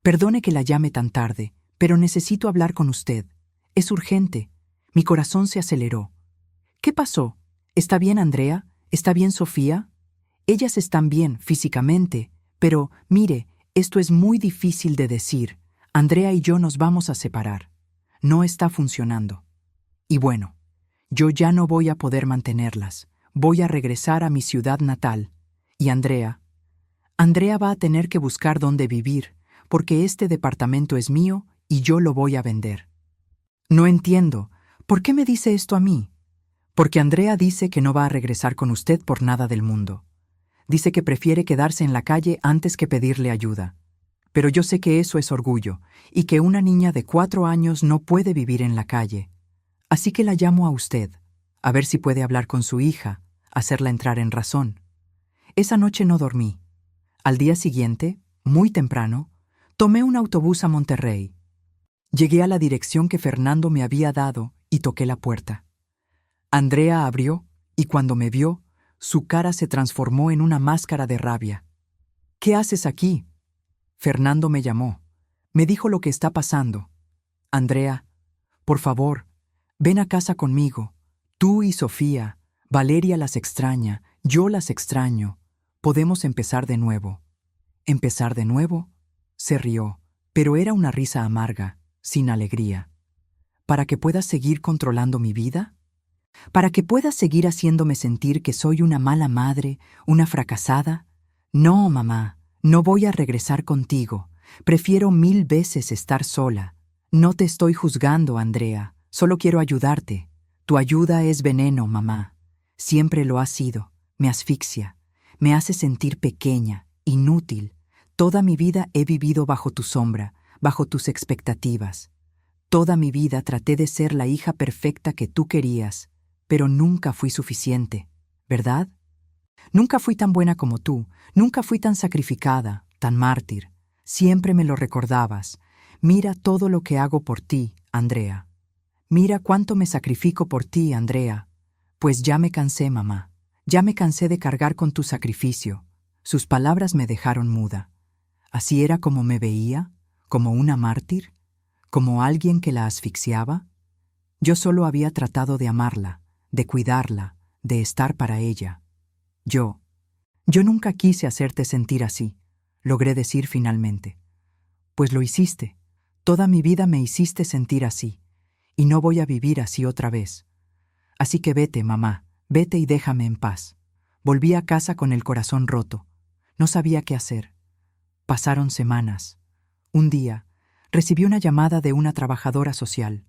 Speaker 1: Perdone que la llame tan tarde, pero necesito hablar con usted. Es urgente. Mi corazón se aceleró. ¿Qué pasó? ¿Está bien Andrea? ¿Está bien Sofía? Ellas están bien físicamente, pero, mire, esto es muy difícil de decir. Andrea y yo nos vamos a separar. No está funcionando. Y bueno, yo ya no voy a poder mantenerlas. Voy a regresar a mi ciudad natal. Y Andrea va a tener que buscar dónde vivir, porque este departamento es mío y yo lo voy a vender. No entiendo. ¿Por qué me dice esto a mí? Porque Andrea dice que no va a regresar con usted por nada del mundo. Dice que prefiere quedarse en la calle antes que pedirle ayuda. Pero yo sé que eso es orgullo, y que una niña de 4 años no puede vivir en la calle. Así que la llamo a usted, a ver si puede hablar con su hija, hacerla entrar en razón. Esa noche no dormí. Al día siguiente, muy temprano, tomé un autobús a Monterrey. Llegué a la dirección que Fernando me había dado y toqué la puerta. Andrea abrió y cuando me vio, su cara se transformó en una máscara de rabia. ¿Qué haces aquí? Fernando me llamó. Me dijo lo que está pasando. Andrea, por favor, ven a casa conmigo. Tú y Sofía, Valeria las extraña, yo las extraño. Podemos empezar de nuevo. ¿Empezar de nuevo? Se rió, pero era una risa amarga, sin alegría. ¿Para que puedas seguir controlando mi vida? ¿Para que puedas seguir haciéndome sentir que soy una mala madre, una fracasada? No, mamá, no voy a regresar contigo. Prefiero 1000 veces estar sola. No te estoy juzgando, Andrea. Solo quiero ayudarte. Tu ayuda es veneno, mamá. Siempre lo ha sido. Me asfixia. Me hace sentir pequeña, inútil. Toda mi vida he vivido bajo tu sombra, bajo tus expectativas. Toda mi vida traté de ser la hija perfecta que tú querías, pero nunca fui suficiente, ¿verdad? Nunca fui tan buena como tú, nunca fui tan sacrificada, tan mártir. Siempre me lo recordabas. Mira todo lo que hago por ti, Andrea. Mira cuánto me sacrifico por ti, Andrea. Pues ya me cansé, mamá. Ya me cansé de cargar con tu sacrificio. Sus palabras me dejaron muda. ¿Así era como me veía? ¿Como una mártir? ¿Como alguien que la asfixiaba? Yo solo había tratado de amarla, de cuidarla, de estar para ella. Yo nunca quise hacerte sentir así, logré decir finalmente. Pues lo hiciste. Toda mi vida me hiciste sentir así, y no voy a vivir así otra vez. Así que vete, mamá, vete y déjame en paz. Volví a casa con el corazón roto. No sabía qué hacer. Pasaron semanas. Un día, recibí una llamada de una trabajadora social.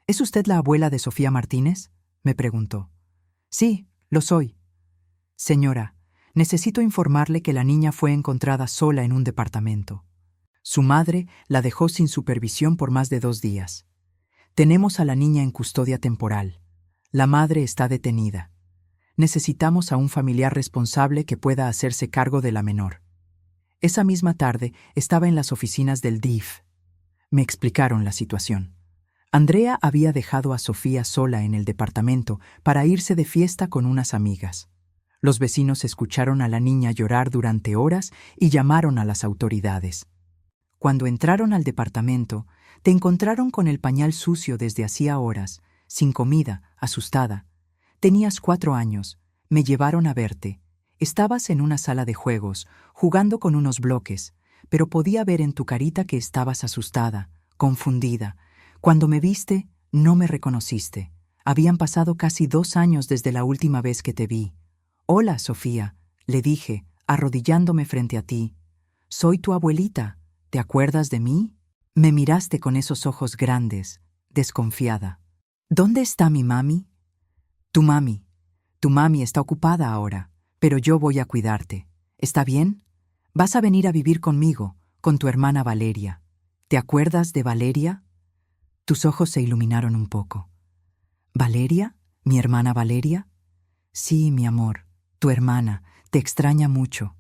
Speaker 1: ¿Es usted la abuela de Sofía Martínez?, me preguntó. Sí, lo soy. Señora, necesito informarle que la niña fue encontrada sola en un departamento. Su madre la dejó sin supervisión por más de 2 días. Tenemos a la niña en custodia temporal. La madre está detenida. Necesitamos a un familiar responsable que pueda hacerse cargo de la menor. Esa misma tarde estaba en las oficinas del DIF. Me explicaron la situación. Andrea había dejado a Sofía sola en el departamento para irse de fiesta con unas amigas. Los vecinos escucharon a la niña llorar durante horas y llamaron a las autoridades. Cuando entraron al departamento, te encontraron con el pañal sucio desde hacía horas, sin comida, asustada. Tenías 4 años, me llevaron a verte. Estabas en una sala de juegos, jugando con unos bloques, pero podía ver en tu carita que estabas asustada, confundida. Cuando me viste, no me reconociste. Habían pasado casi 2 años desde la última vez que te vi. Hola, Sofía, le dije, arrodillándome frente a ti. Soy tu abuelita. ¿Te acuerdas de mí? Me miraste con esos ojos grandes, desconfiada. ¿Dónde está mi mami? Tu mami está ocupada ahora, pero yo voy a cuidarte. ¿Está bien? Vas a venir a vivir conmigo, con tu hermana Valeria. ¿Te acuerdas de Valeria? Tus ojos se iluminaron un poco. ¿Valeria? ¿Mi hermana Valeria? Sí, mi amor, tu hermana, te extraña mucho.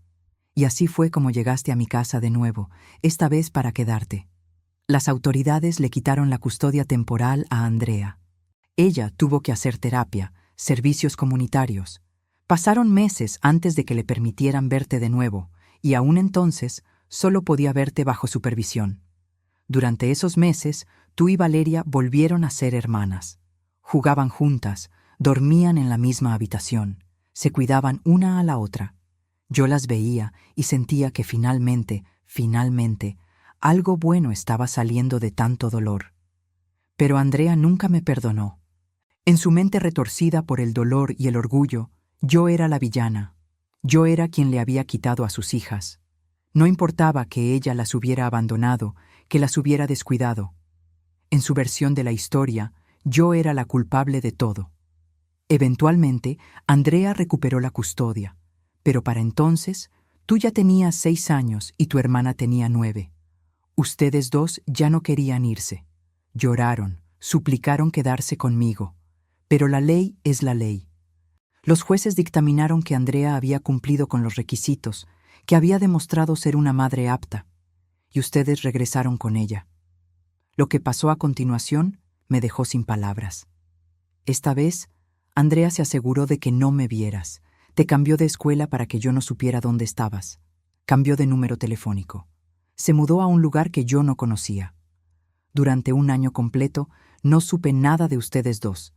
Speaker 1: Y así fue como llegaste a mi casa de nuevo, esta vez para quedarte. Las autoridades le quitaron la custodia temporal a Andrea. Ella tuvo que hacer terapia, servicios comunitarios. Pasaron meses antes de que le permitieran verte de nuevo, y aún entonces solo podía verte bajo supervisión. Durante esos meses, tú y Valeria volvieron a ser hermanas. Jugaban juntas, dormían en la misma habitación, se cuidaban una a la otra. Yo las veía y sentía que finalmente, algo bueno estaba saliendo de tanto dolor. Pero Andrea nunca me perdonó. En su mente retorcida por el dolor y el orgullo, yo era la villana. Yo era quien le había quitado a sus hijas. No importaba que ella las hubiera abandonado, que las hubiera descuidado. En su versión de la historia, yo era la culpable de todo. Eventualmente, Andrea recuperó la custodia, pero para entonces, tú ya tenías 6 años y tu hermana tenía 9. Ustedes dos ya no querían irse. Lloraron, suplicaron quedarse conmigo. Pero la ley es la ley. Los jueces dictaminaron que Andrea había cumplido con los requisitos, que había demostrado ser una madre apta, y ustedes regresaron con ella. Lo que pasó a continuación me dejó sin palabras. Esta vez, Andrea se aseguró de que no me vieras. Te cambió de escuela para que yo no supiera dónde estabas. Cambió de número telefónico. Se mudó a un lugar que yo no conocía. Durante 1 año completo, no supe nada de ustedes dos.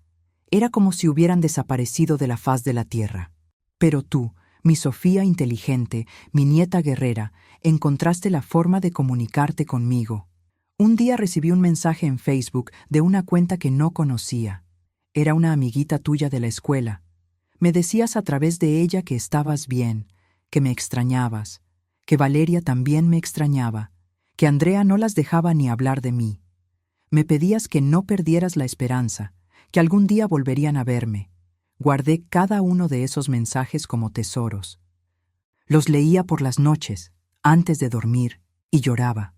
Speaker 1: Era como si hubieran desaparecido de la faz de la tierra. Pero tú, mi Sofía inteligente, mi nieta guerrera, encontraste la forma de comunicarte conmigo. Un día recibí un mensaje en Facebook de una cuenta que no conocía. Era una amiguita tuya de la escuela. Me decías a través de ella que estabas bien, que me extrañabas, que Valeria también me extrañaba, que Andrea no las dejaba ni hablar de mí. Me pedías que no perdieras la esperanza, que algún día volverían a verme. Guardé cada uno de esos mensajes como tesoros. Los leía por las noches, antes de dormir, y lloraba.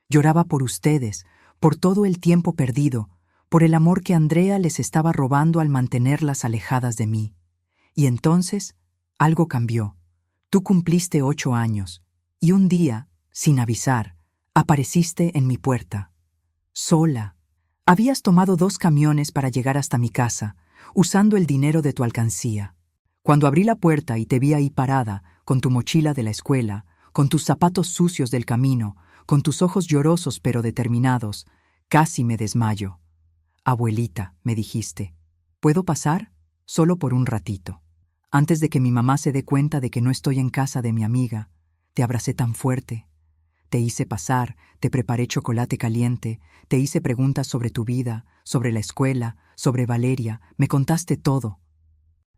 Speaker 1: Lloraba por ustedes, por todo el tiempo perdido, por el amor que Andrea les estaba robando al mantenerlas alejadas de mí. Y entonces, algo cambió. Tú cumpliste 8 años, y un día, sin avisar, apareciste en mi puerta. Sola. Habías tomado 2 camiones para llegar hasta mi casa, usando el dinero de tu alcancía. Cuando abrí la puerta y te vi ahí parada, con tu mochila de la escuela, con tus zapatos sucios del camino, con tus ojos llorosos pero determinados, casi me desmayo. Abuelita, me dijiste, ¿puedo pasar? Solo por un ratito. Antes de que mi mamá se dé cuenta de que no estoy en casa de mi amiga, te abracé tan fuerte. Te hice pasar, te preparé chocolate caliente, te hice preguntas sobre tu vida, sobre la escuela, sobre Valeria, me contaste todo.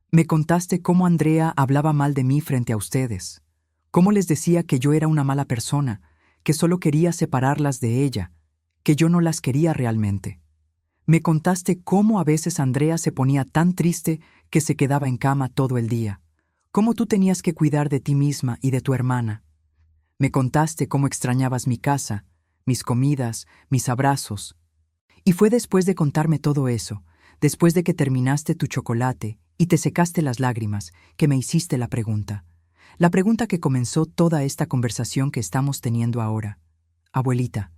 Speaker 1: Me contaste cómo Andrea hablaba mal de mí frente a ustedes, cómo les decía que yo era una mala persona, que solo quería separarlas de ella, que yo no las quería realmente. Me contaste cómo a veces Andrea se ponía tan triste que se quedaba en cama todo el día, cómo tú tenías que cuidar de ti misma y de tu hermana. Me contaste cómo extrañabas mi casa, mis comidas, mis abrazos. Y fue después de contarme todo eso, después de que terminaste tu chocolate y te secaste las lágrimas, que me hiciste la pregunta que comenzó toda esta conversación que estamos teniendo ahora. Abuelita,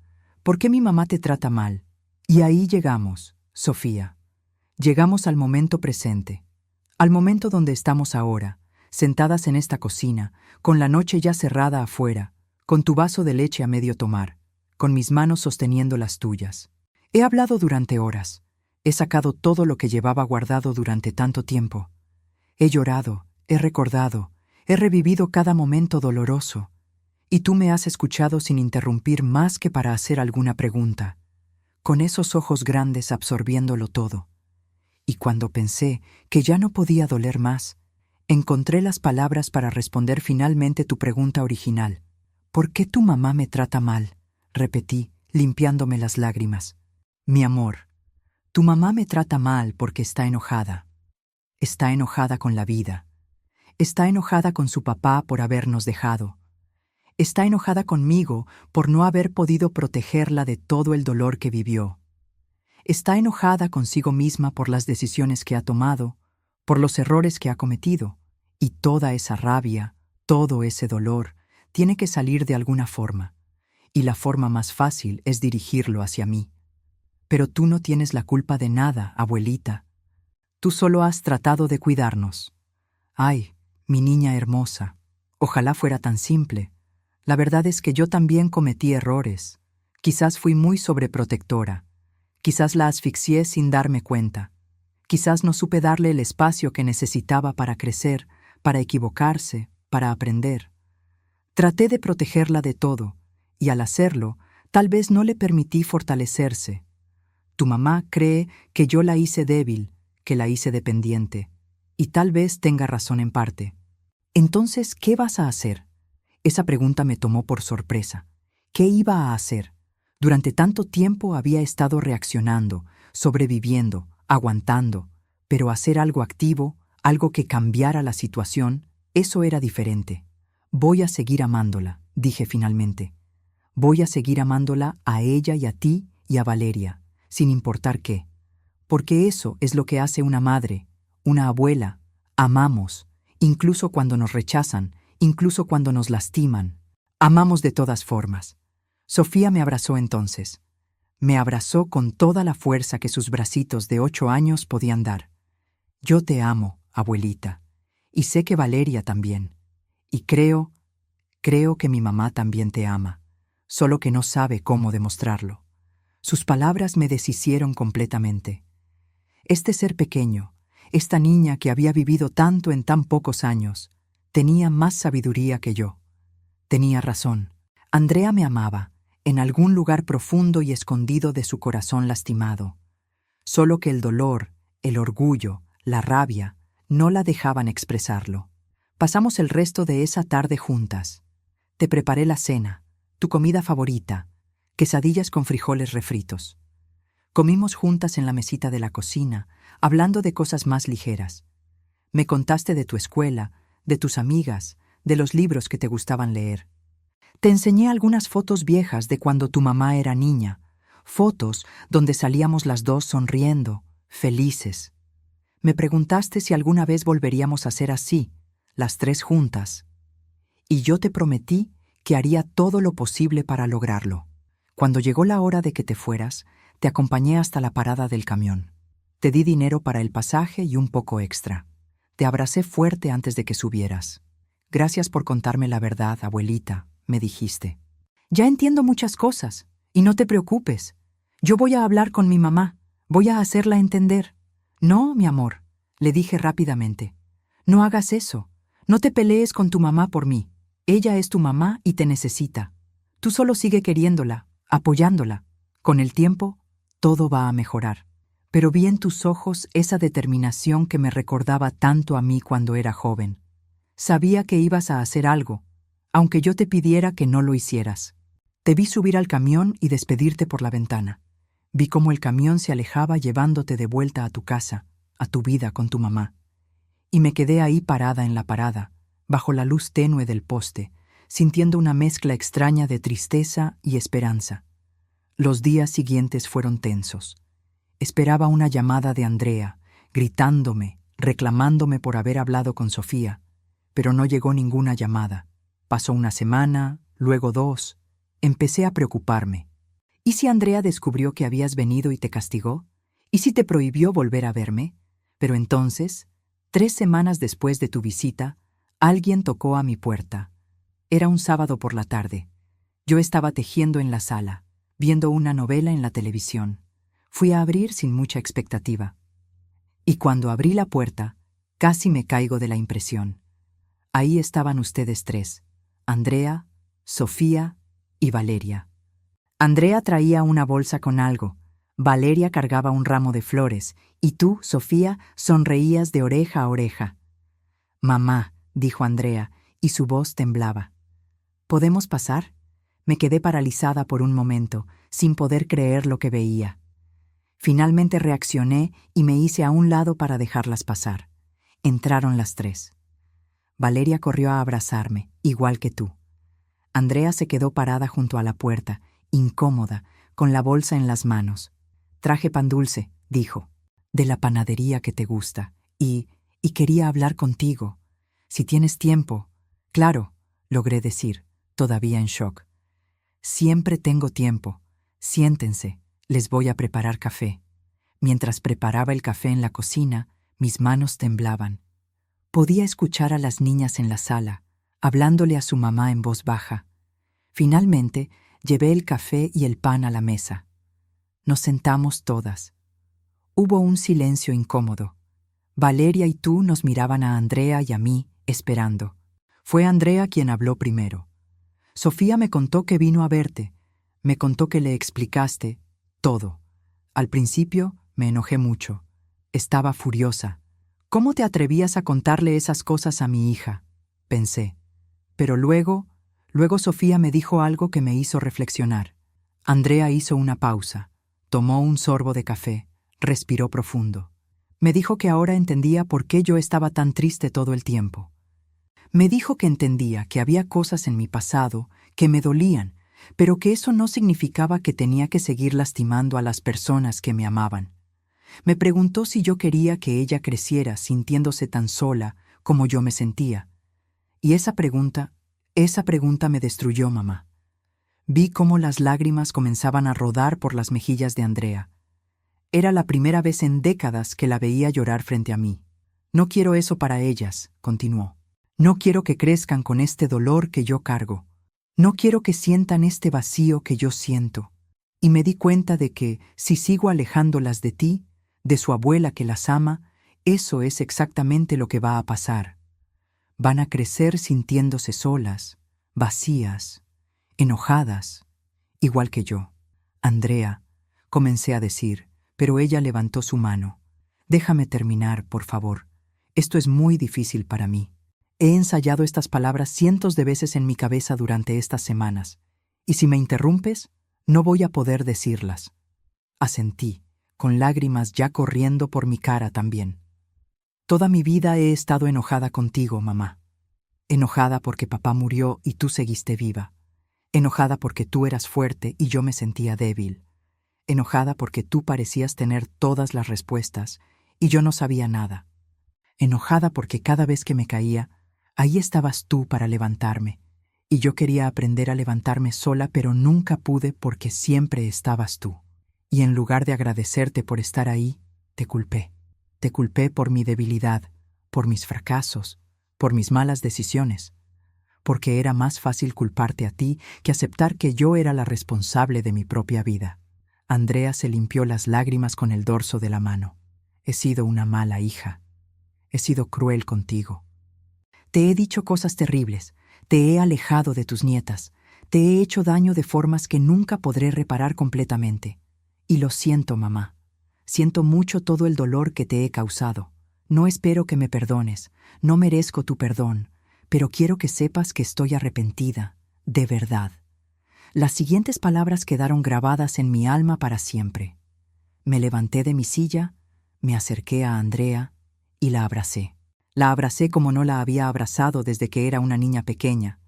Speaker 1: ¿por qué mi mamá te trata mal? Y ahí llegamos, Sofía. Llegamos al momento presente, al momento donde estamos ahora, sentadas en esta cocina, con la noche ya cerrada afuera, con tu vaso de leche a medio tomar, con mis manos sosteniendo las tuyas. He hablado durante horas, he sacado todo lo que llevaba guardado durante tanto tiempo. He llorado, he recordado, he revivido cada momento doloroso, y tú me has escuchado sin interrumpir más que para hacer alguna pregunta, con esos ojos grandes absorbiéndolo todo. Y cuando pensé que ya no podía doler más, encontré las palabras para responder finalmente tu pregunta original. ¿Por qué tu mamá me trata mal? Repetí, limpiándome las lágrimas. Mi amor, tu mamá me trata mal porque está enojada. Está enojada con la vida. Está enojada con su papá por habernos dejado. Está enojada conmigo por no haber podido protegerla de todo el dolor que vivió. Está enojada consigo misma por las decisiones que ha tomado, por los errores que ha cometido, y toda esa rabia, todo ese dolor, tiene que salir de alguna forma, y la forma más fácil es dirigirlo hacia mí. Pero tú no tienes la culpa de nada, abuelita. Tú solo has tratado de cuidarnos. Ay, mi niña hermosa, ojalá fuera tan simple. La verdad es que yo también cometí errores. Quizás fui muy sobreprotectora. Quizás la asfixié sin darme cuenta. Quizás no supe darle el espacio que necesitaba para crecer, para equivocarse, para aprender. Traté de protegerla de todo, y al hacerlo, tal vez no le permití fortalecerse. Tu mamá cree que yo la hice débil, que la hice dependiente, y tal vez tenga razón en parte. Entonces, ¿qué vas a hacer? Esa pregunta me tomó por sorpresa. ¿Qué iba a hacer? Durante tanto tiempo había estado reaccionando, sobreviviendo, aguantando, pero hacer algo activo, algo que cambiara la situación, eso era diferente. Voy a seguir amándola, dije finalmente. Voy a seguir amándola a ella y a ti y a Valeria, sin importar qué. Porque eso es lo que hace una madre, una abuela. Amamos, incluso cuando nos rechazan, incluso cuando nos lastiman. Amamos de todas formas. Sofía me abrazó entonces. Me abrazó con toda la fuerza que sus bracitos de 8 años podían dar. Yo te amo, abuelita, y sé que Valeria también. Y creo que mi mamá también te ama, solo que no sabe cómo demostrarlo. Sus palabras me deshicieron completamente. Este ser pequeño, esta niña que había vivido tanto en tan pocos años, tenía más sabiduría que yo. Tenía razón. Andrea me amaba, en algún lugar profundo y escondido de su corazón lastimado. Solo que el dolor, el orgullo, la rabia, no la dejaban expresarlo. Pasamos el resto de esa tarde juntas. Te preparé la cena, tu comida favorita, quesadillas con frijoles refritos. Comimos juntas en la mesita de la cocina, hablando de cosas más ligeras. Me contaste de tu escuela, de tus amigas, de los libros que te gustaban leer. Te enseñé algunas fotos viejas de cuando tu mamá era niña, fotos donde salíamos las dos sonriendo, felices. Me preguntaste si alguna vez volveríamos a ser así, las tres juntas. Y yo te prometí que haría todo lo posible para lograrlo. Cuando llegó la hora de que te fueras, te acompañé hasta la parada del camión. Te di dinero para el pasaje y un poco extra. Te abracé fuerte antes de que subieras. Gracias por contarme la verdad, abuelita, me dijiste. Ya entiendo muchas cosas, y no te preocupes. Yo voy a hablar con mi mamá, voy a hacerla entender. No, mi amor, le dije rápidamente. No hagas eso. No te pelees con tu mamá por mí. Ella es tu mamá y te necesita. Tú solo sigue queriéndola, apoyándola. Con el tiempo, todo va a mejorar. Pero vi en tus ojos esa determinación que me recordaba tanto a mí cuando era joven. Sabía que ibas a hacer algo, aunque yo te pidiera que no lo hicieras. Te vi subir al camión y despedirte por la ventana. Vi cómo el camión se alejaba llevándote de vuelta a tu casa, a tu vida con tu mamá. Y me quedé ahí parada en la parada, bajo la luz tenue del poste, sintiendo una mezcla extraña de tristeza y esperanza. Los días siguientes fueron tensos. Esperaba una llamada de Andrea, gritándome, reclamándome por haber hablado con Sofía, pero no llegó ninguna llamada. Pasó una semana, luego 2. Empecé a preocuparme. ¿Y si Andrea descubrió que habías venido y te castigó? ¿Y si te prohibió volver a verme? Pero entonces, 3 semanas después de tu visita, alguien tocó a mi puerta. Era un sábado por la tarde. Yo estaba tejiendo en la sala, viendo una novela en la televisión. Fui a abrir sin mucha expectativa. Y cuando abrí la puerta, casi me caigo de la impresión. Ahí estaban ustedes 3, Andrea, Sofía y Valeria. Andrea traía una bolsa con algo, Valeria cargaba un ramo de flores, y tú, Sofía, sonreías de oreja a oreja. «Mamá», dijo Andrea, y su voz temblaba. «¿Podemos pasar?» Me quedé paralizada por un momento, sin poder creer lo que veía. Finalmente reaccioné y me hice a un lado para dejarlas pasar. Entraron las 3. Valeria corrió a abrazarme, igual que tú. Andrea se quedó parada junto a la puerta, incómoda, con la bolsa en las manos. «Traje pan dulce», dijo, «de la panadería que te gusta, y quería hablar contigo. Si tienes tiempo». «Claro», logré decir, todavía en shock. «Siempre tengo tiempo. Siéntense, les voy a preparar café». Mientras preparaba el café en la cocina, mis manos temblaban. Podía escuchar a las niñas en la sala, hablándole a su mamá en voz baja. Finalmente, llevé el café y el pan a la mesa. Nos sentamos todas. Hubo un silencio incómodo. Valeria y tú nos miraban a Andrea y a mí, esperando. Fue Andrea quien habló primero. «Sofía me contó que vino a verte. Me contó que le explicaste todo. Al principio me enojé mucho. Estaba furiosa. ¿Cómo te atrevías a contarle esas cosas a mi hija?», pensé. Pero luego Sofía me dijo algo que me hizo reflexionar. Andrea hizo una pausa, tomó un sorbo de café, respiró profundo. Me dijo que ahora entendía por qué yo estaba tan triste todo el tiempo. Me dijo que entendía que había cosas en mi pasado que me dolían, pero que eso no significaba que tenía que seguir lastimando a las personas que me amaban. Me preguntó si yo quería que ella creciera sintiéndose tan sola como yo me sentía. Y esa pregunta me destruyó, mamá. Vi cómo las lágrimas comenzaban a rodar por las mejillas de Andrea. Era la primera vez en décadas que la veía llorar frente a mí. «No quiero eso para ellas», continuó. «No quiero que crezcan con este dolor que yo cargo. No quiero que sientan este vacío que yo siento». Y me di cuenta de que, si sigo alejándolas de ti, de su abuela que las ama, eso es exactamente lo que va a pasar. Van a crecer sintiéndose solas, vacías, enojadas, igual que yo. «Andrea», comencé a decir, pero ella levantó su mano. «Déjame terminar, por favor. Esto es muy difícil para mí. He ensayado estas palabras cientos de veces en mi cabeza durante estas semanas, y si me interrumpes, no voy a poder decirlas». Asentí, con lágrimas ya corriendo por mi cara también. «Toda mi vida he estado enojada contigo, mamá. Enojada porque papá murió y tú seguiste viva. Enojada porque tú eras fuerte y yo me sentía débil. Enojada porque tú parecías tener todas las respuestas y yo no sabía nada. Enojada porque cada vez que me caía, ahí estabas tú para levantarme, y yo quería aprender a levantarme sola, pero nunca pude porque siempre estabas tú. Y en lugar de agradecerte por estar ahí, te culpé. Te culpé por mi debilidad, por mis fracasos, por mis malas decisiones, porque era más fácil culparte a ti que aceptar que yo era la responsable de mi propia vida. Andrea se limpió las lágrimas con el dorso de la mano. He sido una mala hija. He sido cruel contigo. Te he dicho cosas terribles, te he alejado de tus nietas, te he hecho daño de formas que nunca podré reparar completamente. Y lo siento, mamá. Siento mucho todo el dolor que te he causado. No espero que me perdones, no merezco tu perdón, pero quiero que sepas que estoy arrepentida, de verdad. Las siguientes palabras quedaron grabadas en mi alma para siempre. Me levanté de mi silla, me acerqué a Andrea y la abracé. La abracé como no la había abrazado desde que era una niña pequeña.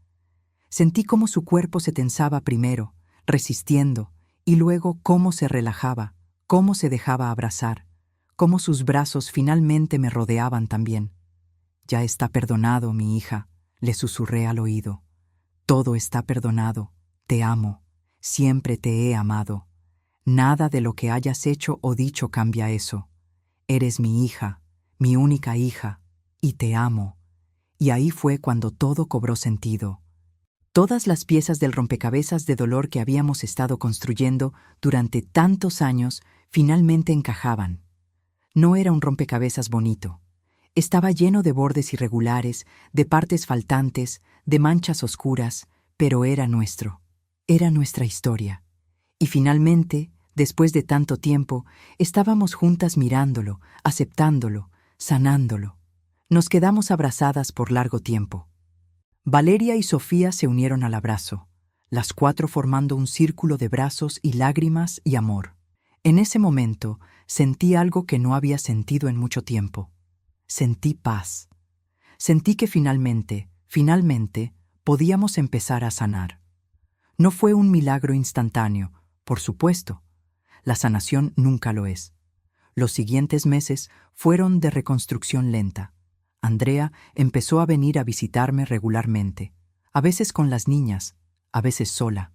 Speaker 1: Sentí cómo su cuerpo se tensaba primero, resistiendo, y luego cómo se relajaba, cómo se dejaba abrazar, cómo sus brazos finalmente me rodeaban también. Ya está perdonado, mi hija, le susurré al oído. Todo está perdonado, te amo, siempre te he amado. Nada de lo que hayas hecho o dicho cambia eso. Eres mi hija, mi única hija, y te amo. Y ahí fue cuando todo cobró sentido. Todas las piezas del rompecabezas de dolor que habíamos estado construyendo durante tantos años finalmente encajaban. No era un rompecabezas bonito. Estaba lleno de bordes irregulares, de partes faltantes, de manchas oscuras, pero era nuestro. Era nuestra historia. Y finalmente, después de tanto tiempo, estábamos juntas mirándolo, aceptándolo, sanándolo. Nos quedamos abrazadas por largo tiempo. Valeria y Sofía se unieron al abrazo, las cuatro formando un círculo de brazos y lágrimas y amor. En ese momento sentí algo que no había sentido en mucho tiempo. Sentí paz. Sentí que finalmente, podíamos empezar a sanar. No fue un milagro instantáneo, por supuesto. La sanación nunca lo es. Los siguientes meses fueron de reconstrucción lenta. Andrea empezó a venir a visitarme regularmente, a veces con las niñas, a veces sola.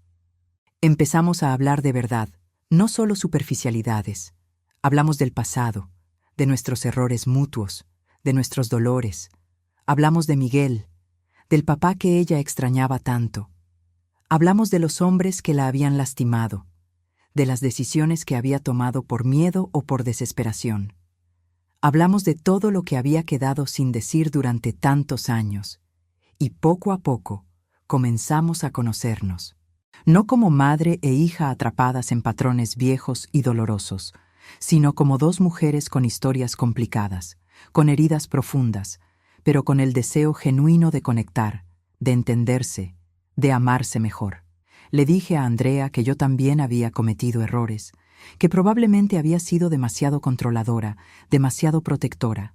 Speaker 1: Empezamos a hablar de verdad, no solo superficialidades. Hablamos del pasado, de nuestros errores mutuos, de nuestros dolores. Hablamos de Miguel, del papá que ella extrañaba tanto. Hablamos de los hombres que la habían lastimado, de las decisiones que había tomado por miedo o por desesperación. Hablamos de todo lo que había quedado sin decir durante tantos años, y poco a poco comenzamos a conocernos. No como madre e hija atrapadas en patrones viejos y dolorosos, sino como dos mujeres con historias complicadas, con heridas profundas, pero con el deseo genuino de conectar, de entenderse, de amarse mejor. Le dije a Andrea que yo también había cometido errores, que probablemente había sido demasiado controladora, demasiado protectora,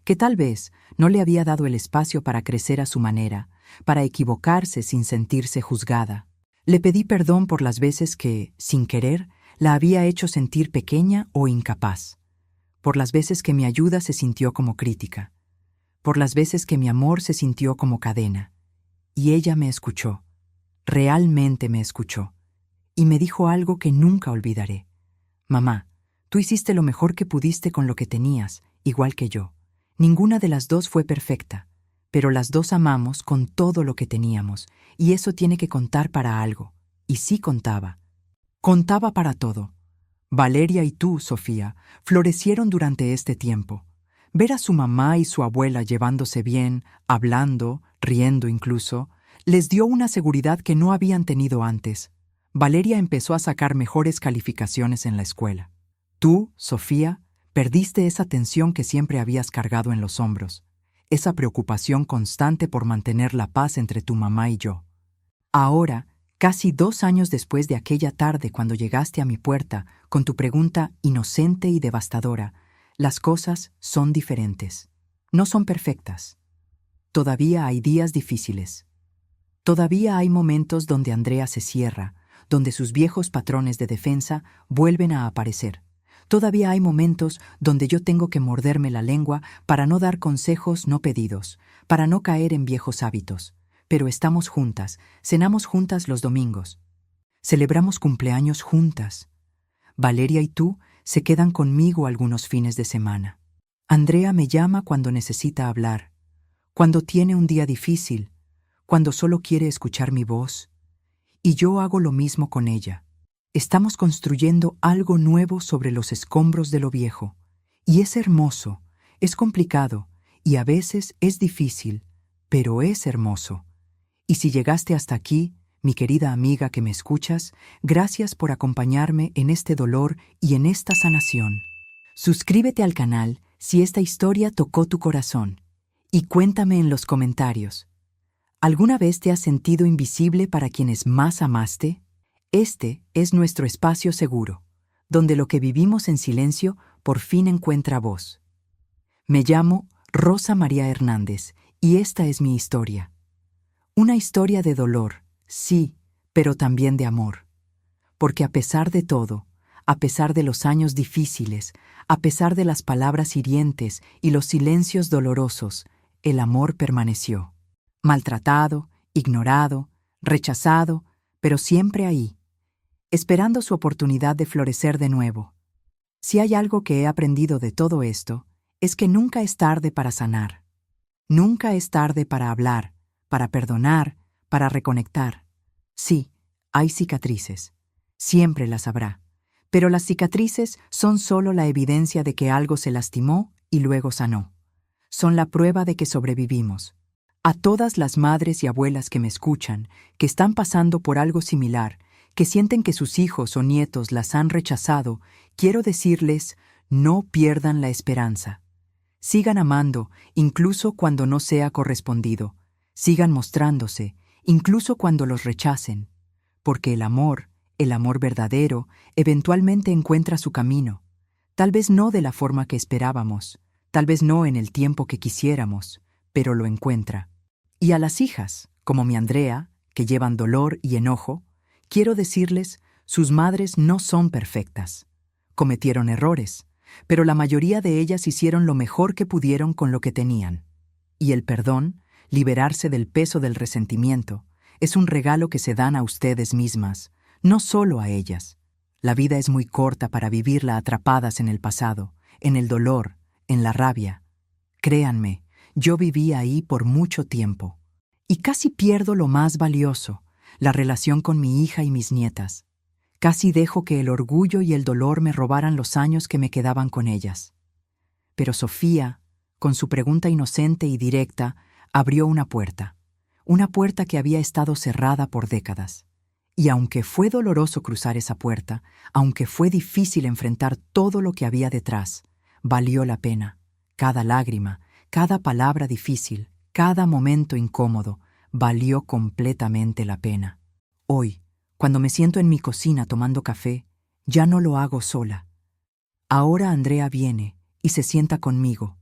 Speaker 1: que tal vez no le había dado el espacio para crecer a su manera, para equivocarse sin sentirse juzgada. Le pedí perdón por las veces que, sin querer, la había hecho sentir pequeña o incapaz, por las veces que mi ayuda se sintió como crítica, por las veces que mi amor se sintió como cadena. Y ella me escuchó, realmente me escuchó, y me dijo algo que nunca olvidaré. Mamá, tú hiciste lo mejor que pudiste con lo que tenías, igual que yo. Ninguna de las dos fue perfecta, pero las dos amamos con todo lo que teníamos, y eso tiene que contar para algo. Y sí contaba. Contaba para todo. Valeria y tú, Sofía, florecieron durante este tiempo. Ver a su mamá y su abuela llevándose bien, hablando, riendo incluso, les dio una seguridad que no habían tenido antes. Valeria empezó a sacar mejores calificaciones en la escuela. Tú, Sofía, perdiste esa tensión que siempre habías cargado en los hombros, esa preocupación constante por mantener la paz entre tu mamá y yo. Ahora, casi 2 años después de aquella tarde cuando llegaste a mi puerta con tu pregunta inocente y devastadora, las cosas son diferentes. No son perfectas. Todavía hay días difíciles. Todavía hay momentos donde Andrea se cierra, donde sus viejos patrones de defensa vuelven a aparecer. Todavía hay momentos donde yo tengo que morderme la lengua para no dar consejos no pedidos, para no caer en viejos hábitos. Pero estamos juntas, cenamos juntas los domingos. Celebramos cumpleaños juntas. Valeria y tú se quedan conmigo algunos fines de semana. Andrea me llama cuando necesita hablar, cuando tiene un día difícil, cuando solo quiere escuchar mi voz, y yo hago lo mismo con ella. Estamos construyendo algo nuevo sobre los escombros de lo viejo, y es hermoso, es complicado, y a veces es difícil, pero es hermoso. Y si llegaste hasta aquí, mi querida amiga que me escuchas, gracias por acompañarme en este dolor y en esta sanación. Suscríbete al canal si esta historia tocó tu corazón, y cuéntame en los comentarios. ¿Alguna vez te has sentido invisible para quienes más amaste? Este es nuestro espacio seguro, donde lo que vivimos en silencio por fin encuentra voz. Me llamo Rosa María Hernández y esta es mi historia. Una historia de dolor, sí, pero también de amor. Porque a pesar de todo, a pesar de los años difíciles, a pesar de las palabras hirientes y los silencios dolorosos, el amor permaneció. Maltratado, ignorado, rechazado, pero siempre ahí, esperando su oportunidad de florecer de nuevo. Si hay algo que he aprendido de todo esto, es que nunca es tarde para sanar. Nunca es tarde para hablar, para perdonar, para reconectar. Sí, hay cicatrices. Siempre las habrá. Pero las cicatrices son solo la evidencia de que algo se lastimó y luego sanó. Son la prueba de que sobrevivimos. A todas las madres y abuelas que me escuchan, que están pasando por algo similar, que sienten que sus hijos o nietos las han rechazado, quiero decirles, no pierdan la esperanza. Sigan amando, incluso cuando no sea correspondido. Sigan mostrándose, incluso cuando los rechacen. Porque el amor verdadero, eventualmente encuentra su camino. Tal vez no de la forma que esperábamos, tal vez no en el tiempo que quisiéramos, pero lo encuentra. Y a las hijas, como mi Andrea, que llevan dolor y enojo, quiero decirles, sus madres no son perfectas. Cometieron errores, pero la mayoría de ellas hicieron lo mejor que pudieron con lo que tenían. Y el perdón, liberarse del peso del resentimiento, es un regalo que se dan a ustedes mismas, no solo a ellas. La vida es muy corta para vivirla atrapadas en el pasado, en el dolor, en la rabia. Créanme, yo viví ahí por mucho tiempo. Y casi pierdo lo más valioso, la relación con mi hija y mis nietas. Casi dejo que el orgullo y el dolor me robaran los años que me quedaban con ellas. Pero Sofía, con su pregunta inocente y directa, abrió una puerta que había estado cerrada por décadas. Y aunque fue doloroso cruzar esa puerta, aunque fue difícil enfrentar todo lo que había detrás, valió la pena. Cada lágrima, cada palabra difícil, cada momento incómodo, valió completamente la pena. Hoy, cuando me siento en mi cocina tomando café, ya no lo hago sola. Ahora Andrea viene y se sienta conmigo.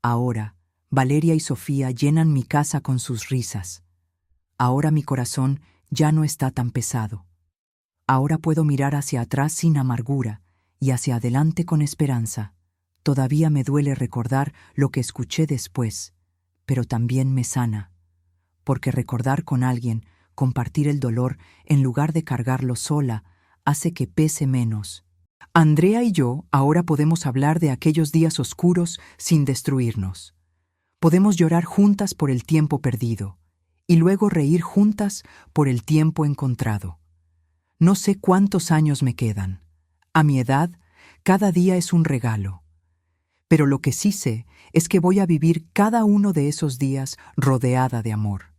Speaker 1: Ahora, Valeria y Sofía llenan mi casa con sus risas. Ahora mi corazón ya no está tan pesado. Ahora puedo mirar hacia atrás sin amargura y hacia adelante con esperanza. Todavía me duele recordar lo que escuché después, pero también me sana. Porque recordar con alguien, compartir el dolor, en lugar de cargarlo sola, hace que pese menos. Andrea y yo ahora podemos hablar de aquellos días oscuros sin destruirnos. Podemos llorar juntas por el tiempo perdido y luego reír juntas por el tiempo encontrado. No sé cuántos años me quedan. A mi edad, cada día es un regalo. Pero lo que sí sé es que voy a vivir cada uno de esos días rodeada de amor.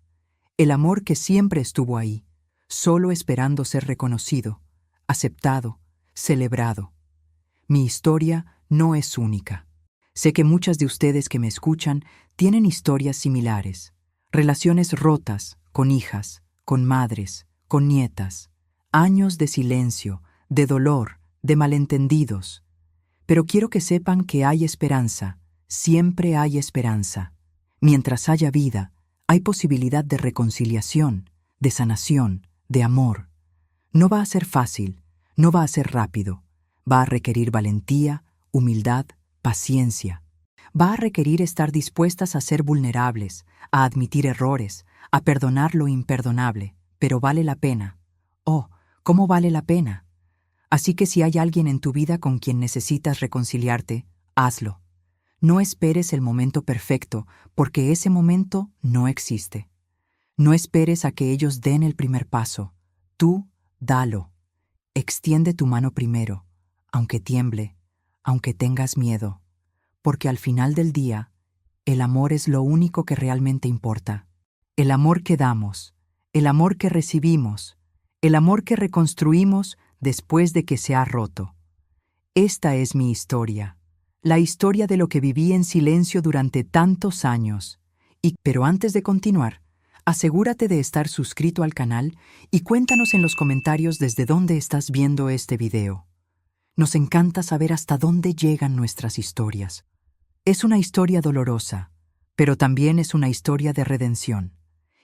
Speaker 1: El amor que siempre estuvo ahí, solo esperando ser reconocido, aceptado, celebrado. Mi historia no es única. Sé que muchas de ustedes que me escuchan tienen historias similares, relaciones rotas con hijas, con madres, con nietas, años de silencio, de dolor, de malentendidos. Pero quiero que sepan que hay esperanza, siempre hay esperanza. Mientras haya vida, hay posibilidad de reconciliación, de sanación, de amor. No va a ser fácil, no va a ser rápido. Va a requerir valentía, humildad, paciencia. Va a requerir estar dispuestas a ser vulnerables, a admitir errores, a perdonar lo imperdonable, pero vale la pena. Oh, ¿cómo vale la pena? Así que si hay alguien en tu vida con quien necesitas reconciliarte, hazlo. No esperes el momento perfecto, porque ese momento no existe. No esperes a que ellos den el primer paso. Tú, dalo. Extiende tu mano primero, aunque tiemble, aunque tengas miedo, porque al final del día, el amor es lo único que realmente importa. El amor que damos, el amor que recibimos, el amor que reconstruimos después de que se ha roto. Esta es mi historia, la historia de lo que viví en silencio durante tantos años. Pero antes de continuar, asegúrate de estar suscrito al canal y cuéntanos en los comentarios desde dónde estás viendo este video. Nos encanta saber hasta dónde llegan nuestras historias. Es una historia dolorosa, pero también es una historia de redención.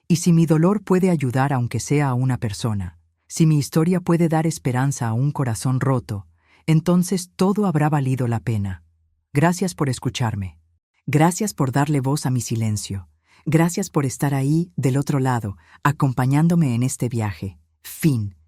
Speaker 1: Y si mi dolor puede ayudar aunque sea a una persona, si mi historia puede dar esperanza a un corazón roto, entonces todo habrá valido la pena. Gracias por escucharme. Gracias por darle voz a mi silencio. Gracias por estar ahí, del otro lado, acompañándome en este viaje. Fin.